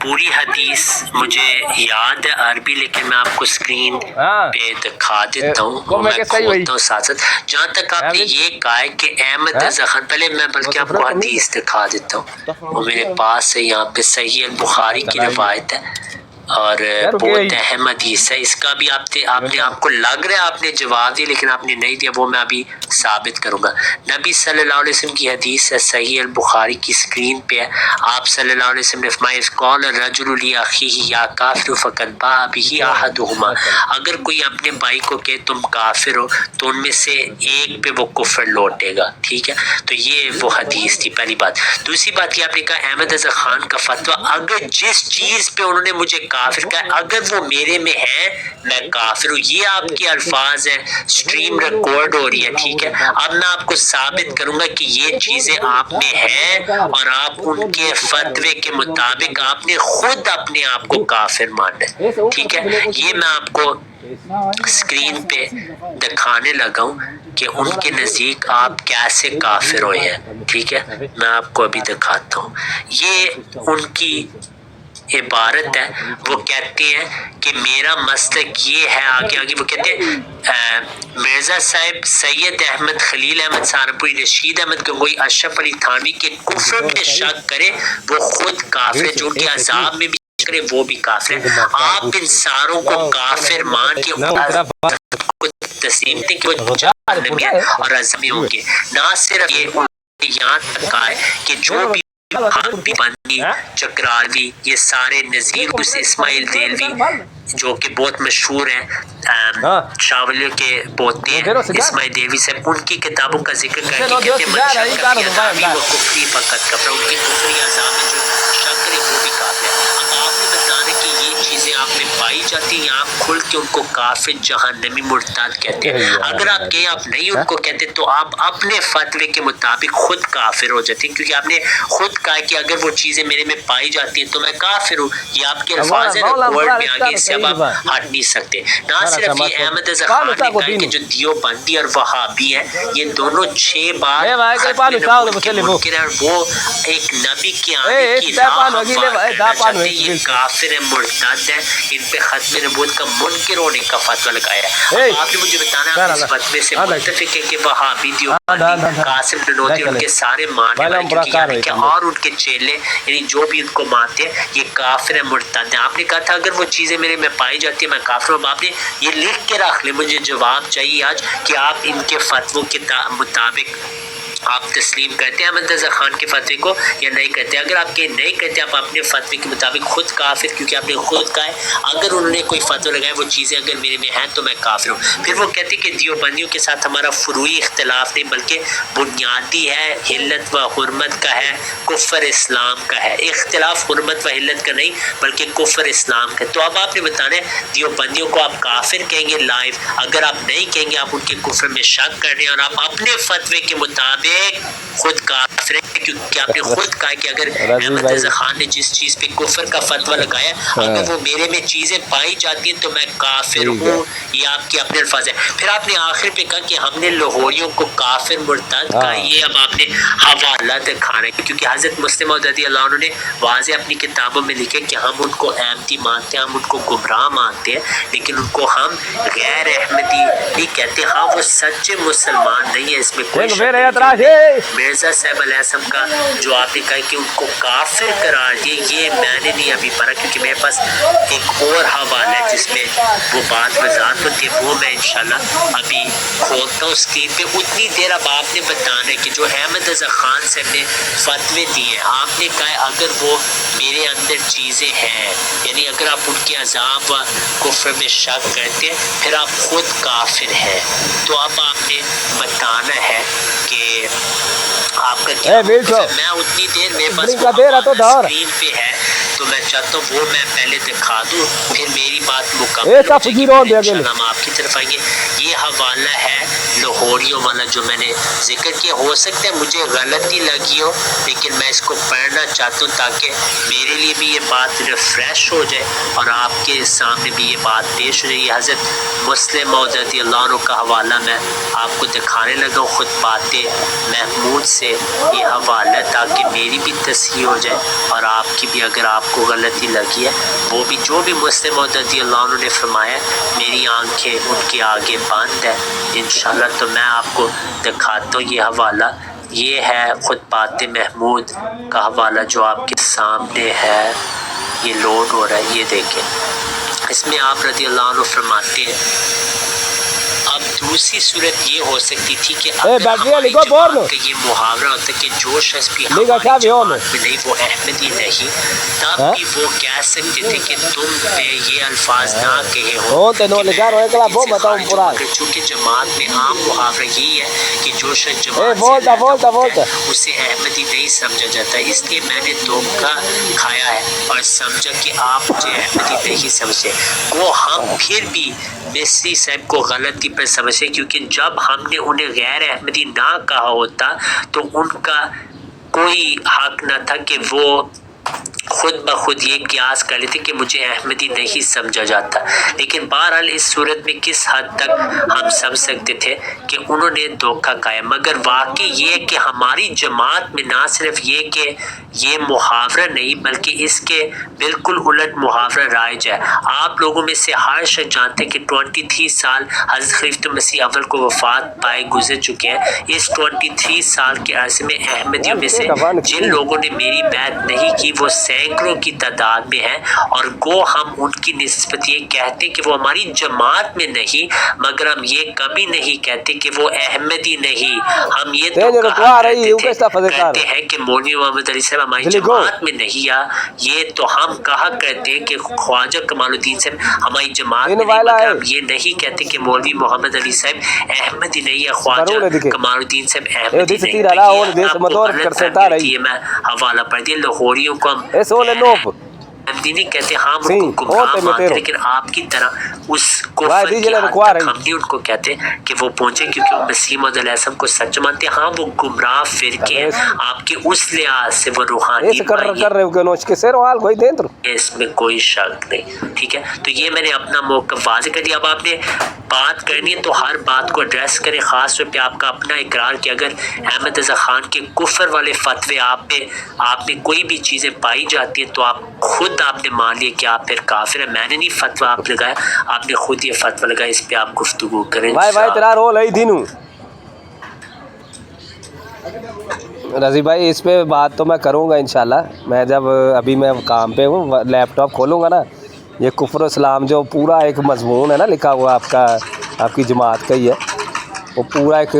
پوری حدیث مجھے یاد ہے عربی, لیکن میں آپ کو اسکرین پہ دکھا دیتا ہوں, میں کھولتا ہوں ساتھ ساتھ. جہاں تک آپ نے یہ کہا ہے کہ احمد رضا خان, پہلے میں بلکہ آپ کو حدیث دکھا دیتا ہوں, وہ میرے پاس ہے یہاں پہ. صحیح البخاری کی روایت ہے اور بہت اہم حدیث ہے. اس کا بھی آپ کو لگ رہا ہے آپ نے جواب دیا لیکن آپ نے نہیں دیا, وہ میں ابھی ثابت کروں گا. نبی صلی اللہ علیہ وسلم کی حدیث ہے, صحیح البخاری کی اسکرین پہ ہے. آپ صلی اللہ علیہ وسلم نے فرمایا قال الرجل لاخیہ یا کافر فقد باء بہ احدہما, اگر کوئی اپنے بھائی کو کہ تم کافر ہو تو ان میں سے ایک پہ وہ کفر لوٹے گا. ٹھیک ہے, تو یہ وہ حدیث تھی پہلی بات. دوسری بات یہ آپ نے کہا احمد رضا خان کا فتویٰ, اگر جس چیز پہ انہوں نے مجھے کافر کہا اگر وہ میرے میں ہے میں کافر ہوں. یہ آپ کے الفاظ ہیں, سٹریم ریکارڈ ہو رہی ہے. ٹھیک ہے, اب میں آپ کو ثابت کروں گا کہ یہ چیزیں آپ میں ہیں اور آپ ان کے فتوے کے مطابق آپ نے خود اپنے آپ کو کافر مانا ہے. ٹھیک ہے, یہ میں آپ کو اسکرین پہ دکھانے لگا ہوں کہ ان کے نزدیک آپ کیسے کافر ہوئے ہیں. ٹھیک ہے, میں آپ کو ابھی دکھاتا ہوں. یہ ان کی عبارت ہے. وہ کہتے ہیں کہ میرا مسلک یہ ہے, آگے وہ کہتے ہیں مرزا صاحب سید احمد خلیل احمد سہارنپوری, رشید احمد گنگوئی, اشرف علی تھانوی کے کفر میں شک کرے وہ خود کافر ہے, جو ان کے عذاب میں بھی شک کرے وہ بھی کافر ہے. آپ ان ساروں کو کافر مان کے تسلیم دیں کہ وہ جہنم میں اور عذاب میں ہوں گے. نہ صرف یہ یہاں تک ہے کہ جو بھی بندی چکراروی, یہ سارے نذیر اسماعیل دیلوی جو کہ بہت مشہور ہیں, شاولیوں کے پوتے ہیں اسماعیل دیلوی صاحب, ان کی کتابوں کا ذکر کر کے کہتے ہیں من شک فی عذابی و کفری فقط کفر, ان کے کفری عذاب میں جو شک کرے وہ بھی کافر ہے. اب آپ نے بتانا کہ یہ چیزیں آپ میں پائی جاتی ہیں, آپ کھل کے ان کو کافر جہنمی مرتد کہتے ہیں. اگر آپ کہیں آپ نہیں ان کو کہتے تو آپ اپنے فتوے کے مطابق خود کافر ہو جاتے ہیں, کیونکہ آپ نے خود کہا کہ اگر وہ چیزیں میرے میں پائی جاتی ہیں تو میں کافر ہوں. یہ آپ کے الفاظ ہیں, ریکارڈ میں آگے اس سے اب آپ ہٹ نہیں سکتے. نہ صرف یہ احمد رضا خان نے کہا کہ جو دیوبندی اور وہابی ہیں یہ دونوں 6 بار منکر ہیں, وہ ایک نبی کے آنے کی راہ یہ کافر ہیں, مرتد ہیں, ان پہ ختم نبوت کا منکر ہونے کا فتویٰ لگایا ہے. آپ نے مجھے بتانا اس فتوے سے متفق ہے کہ وہابی دیوبندی قاسم نانوتوی ان کے سارے ماننے والے یعنی کہ اور ان کے چیلے یعنی جو بھی ان کو مانتے ہیں یہ کافر ہیں, مرتد ہیں. آپ نے کہا تھا اگر وہ چیزیں میرے میں پائی جاتی ہیں میں کافر ہوں. آپ نے یہ لکھ کے رکھ لیں, مجھے جواب چاہیے آج کہ آپ ان کے فتووں کے مطابق آپ تسلیم کرتے ہیں احمد رضا خان کے فتوے کو یا نہیں کرتے. اگر آپ کے نہیں کرتے آپ اپنے فتوے کے مطابق خود کافر, کیونکہ آپ نے خود کہا ہے اگر انہوں نے کوئی فتویٰ لگایا وہ چیزیں اگر میرے میں ہیں تو میں کافر ہوں. پھر وہ کہتے ہیں کہ دیوبندیوں کے ساتھ ہمارا فروعی اختلاف نہیں بلکہ بنیادی ہے, حلت و حرمت کا ہے, کفر اسلام کا ہے. اختلاف حرمت و حلت کا نہیں بلکہ کفر اسلام کا. تو اب آپ نے بتانا ہے دیوبندیوں کو آپ کافر کہیں گے لائیو, اگر آپ نہیں کہیں گے آپ ان کے کفر میں شک کر رہے ہیں اور آپ اپنے فتوے کے مطابق ڈائریکٹ خود کافر ہے، کیونکہ آپ نے خود کہا کہ اگر احمد رضا خان نے جس چیز پہ کفر کا فتویٰ لگایا اگر وہ میرے میں چیزیں پائی جاتی ہیں تو میں کافر ہوں، یہ آپ کے اپنے الفاظ ہیں۔ پھر آپ نے آخر پہ کہا کہ ہم نے لاہوریوں کو کافر مرتد کہا، یہ اب آپ نے حوالہ دکھانا ہے، کیونکہ حضرت مسلم موعود رضی اللہ عنہ نے واضح اپنی کتابوں میں لکھے کہ ہم ان کو احمدی مانتے ہیں، ہم ان کو گمراہ مانتے ہیں، لیکن ان کو ہم غیر احمدی نہیں کہتے۔ ہاں وہ سچے مسلمان نہیں ہے، اس میں کوئی شک نہیں۔ مرزا صاحب علیہ السلام کا جو آپ نے کہا کہ ان کو کافر قرار دیے، یہ میں نے نہیں ابھی پڑھا، کیونکہ میرے پاس ایک اور حوالہ ہے جس میں وہ بات وضاحت ہوتی ہے، وہ میں انشاءاللہ ابھی کھولتا ہوں اسکرین پہ۔ اتنی دیر اب آپ نے بتانا ہے کہ جو احمد رضا خان صاحب نے فتوے دیے، آپ نے کہا اگر وہ میرے اندر چیزیں ہیں، یعنی اگر آپ ان کے عذاب و کفر میں شک کرتے ہیں پھر آپ خود کافر ہیں، تو اب آپ نے بتانا ہے کہ آپ کا کیا میں اتنی دیر میرے پاس اسکرین پہ ہے تو میں چاہتا ہوں وہ میں پہلے دکھا دوں، پھر میری بات مکمل ہو جائے گی، انشاءاللہ ہم آپ کی طرف آئیں گے۔ یہ حوالہ ہے لاہوریوں والا جو میں نے ذکر کیا، ہو سکتا ہے مجھے غلطی لگی ہو لیکن میں اس کو پڑھنا چاہتا ہوں تاکہ میرے لیے بھی یہ بات ریفریش ہو جائے اور آپ کے سامنے بھی یہ بات پیش ہو جائے۔ یہ حضرت مسلم موعود رضی اللہ عنہ کا حوالہ میں آپ کو دکھانے لگا ہوں، خطبات محمود سے یہ حوالہ تاکہ میری بھی تصحیح ہو جائے اور آپ کی بھی اگر آپ کو غلطی لگی ہے وہ بھی جو بھی مسلم موعود رضی اللہ عنہ نے فرمایا میری آنکھیں ان کے آگے بند ہے انشاءاللہ۔ تو میں آپ کو دکھاتا ہوں یہ حوالہ، یہ ہے خطبات محمود کا حوالہ جو آپ کے سامنے ہے، یہ لوڈ ہو رہا ہے، یہ دیکھیں۔ اس میں آپ رضی اللہ عنہ فرماتے ہیں اب دوسری صورت یہ ہو سکتی تھی کہ اگر ہماری جماعت کا یہ محاورہ ہوتا کہ جو شخص بھی ہماری جماعت میں نہیں وہ احمدی نہیں، تب بھی وہ کہہ سکتے تھے کہ تم نے یہ الفاظ نہ کہے ہو، چونکہ جماعت میں عام محاورہ یہی ہے کہ جو شخص جماعت سے اسے احمدی نہیں سمجھا جاتا، اس لیے میں نے دھوکہ کھایا ہے اور سمجھا کہ آپ مجھے احمدی نہیں سمجھے۔ وہ ہم پھر بھی مصری صاحب کو غلطی پر سمجھے، کیونکہ جب ہم نے انہیں غیر احمدی نہ کہا ہوتا تو ان کا کوئی حق نہ تھا کہ وہ خود بخود یہ قیاس کر لیتے کہ مجھے احمدی نہیں سمجھا جاتا۔ لیکن بہرحال اس صورت میں کس حد تک ہم سمجھ سکتے تھے کہ انہوں نے دھوکہ کھایا، مگر واقعی یہ کہ ہماری جماعت میں نہ صرف یہ کہ یہ محاورہ نہیں بلکہ اس کے بالکل الٹ محاورہ رائج ہے۔ آپ لوگوں میں سے ہر شخص جانتے کہ 23 سال حضرت خلیفۃ مسیح اول کو وفات پائے گزر چکے ہیں۔ اس 23 سال کے عرصے میں احمدیوں میں سے جن لوگوں نے میری بیعت نہیں کی وہ سینکڑوں کی تعداد میں ہیں، اور گو ہم ان کی نسبت یہ کہتے کہ وہ ہماری جماعت میں نہیں، مگر ہم یہ کبھی نہیں کہتے کہ وہ احمدی نہیں۔ ہم یہ تو کہتے ہیں کہ مولوی محمد علی صاحب ہماری جماعت میں نہیں، یا یہ تو ہم کہا کرتے ہیں کہ خواجہ کمال الدین صاحب ہماری جماعت میں نہیں، مگر ہم یہ نہیں کہتے کہ مولوی محمد علی صاحب احمدی نہیں یا خواجہ کمال الدین صاحب احمدی نہیں۔ یہ میں حوالہ پڑھ دیا، لاہوریوں کو ہم احمدی نہیں کہتے، ہم ان کو گمراہ مانتے، لیکن آپ کی طرح اس کفر کی حد تک ہم نہیں ان کو کہتے کہ وہ پہنچے، کیونکہ وہ مسیح موعود علیہ السلام کو سچ مانتے ہیں۔ ہاں وہ گمراہ فرقے ہیں، آپ کے اس لحاظ سے وہ روحانی اس میں کوئی شک نہیں، ٹھیک ہے۔ تو یہ میں نے اپنا موقف واضح کر دیا۔ اب آپ نے بات کرنی ہے تو ہر بات کو ایڈریس کریں، خاص طور پہ آپ کا اپنا اقرار کہ اگر احمد رضا خان کے کفر والے فتوے آپ میں کوئی بھی چیزیں پائی جاتی ہیں تو آپ خود آپ نے مان لیا کہ آپ پھر کافر ہیں۔ میں نے نہیں فتویٰ آپ لگایا، آپ نے خود یہ فتویٰ لگایا، اس پہ آپ گفتگو کریں۔ رضی بھائی اس پہ بات تو میں کروں گا انشاءاللہ، میں جب ابھی میں کام پہ ہوں لیپ ٹاپ کھولوں گا نا، یہ کفر و اسلام جو پورا ایک مضمون ہے نا لکھا ہوا آپ کی جماعت کا ہی ہے، وہ پورا ایک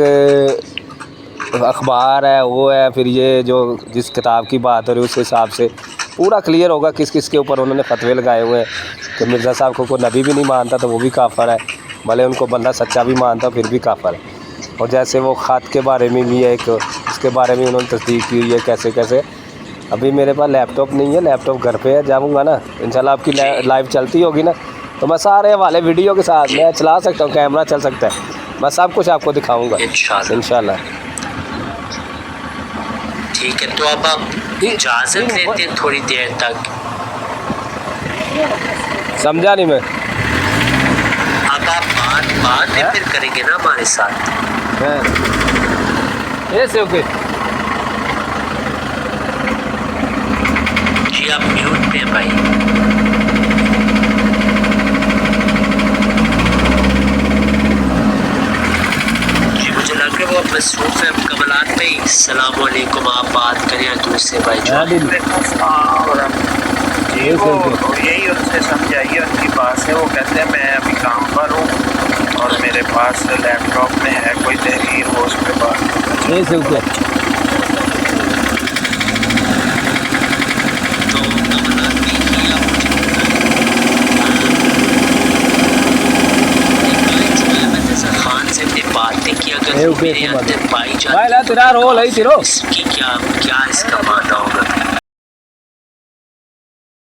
اخبار ہے وہ ہے، پھر یہ جو جس کتاب کی بات ہو رہی ہے اس حساب سے پورا کلیئر ہوگا کس کس کے اوپر انہوں نے فتوے لگائے ہوئے ہیں کہ مرزا صاحب کو کوئی نبی بھی نہیں مانتا تو وہ بھی کافر ہے، بھلے ان کو بندہ سچا بھی مانتا پھر بھی کافر ہے۔ اور جیسے وہ خط کے بارے میں بھی ہے ایک، اس کے بارے میں انہوں نے تصدیق کی ہوئی ہے کیسے۔ ابھی میرے پاس لیپ ٹاپ نہیں ہے، لیپ ٹاپ گھر پہ ہے، جاؤں گا نا انشاءاللہ آپ کی لائیو چلتی ہوگی نا تو میں سارے حوالے ویڈیو کے ساتھ میں چلا سکتا ہوں، کیمرہ چل سکتا ہے، میں سب کچھ آپ کو دکھاؤں گا انشاءاللہ۔ ٹھیک ہے تو اب آپ اجازت لیتے ہیں تھوڑی دیر تک. سمجھا نہیں میں. اب آپ بعد میں پھر کریں گے نا ہمارے ساتھ. ایسے اوکے. جی آپ میوٹ پہ بھائی. جی مجھے لگ رہا ہے وہ مصروف ہے کمالات بھائی. السلام علیکم. آپ بات کریں دوسرے بھائی جو جی وہ یہی ان سے سمجھائیے ان کی بات سے. وہ کہتے ہیں میں ابھی کام پر ہوں اور میرے پاس لیپ ٹاپ میں ہے کوئی تحریر وہ اس پہ بات. ایسے اوکے. تو کمالات بھائی کی آپ خان سے نے باتیں کی اگر میرے اندر پائی بھائی لا تیرا رول ہے تیرو. اس کی کیا اس کا معنی ہوگا.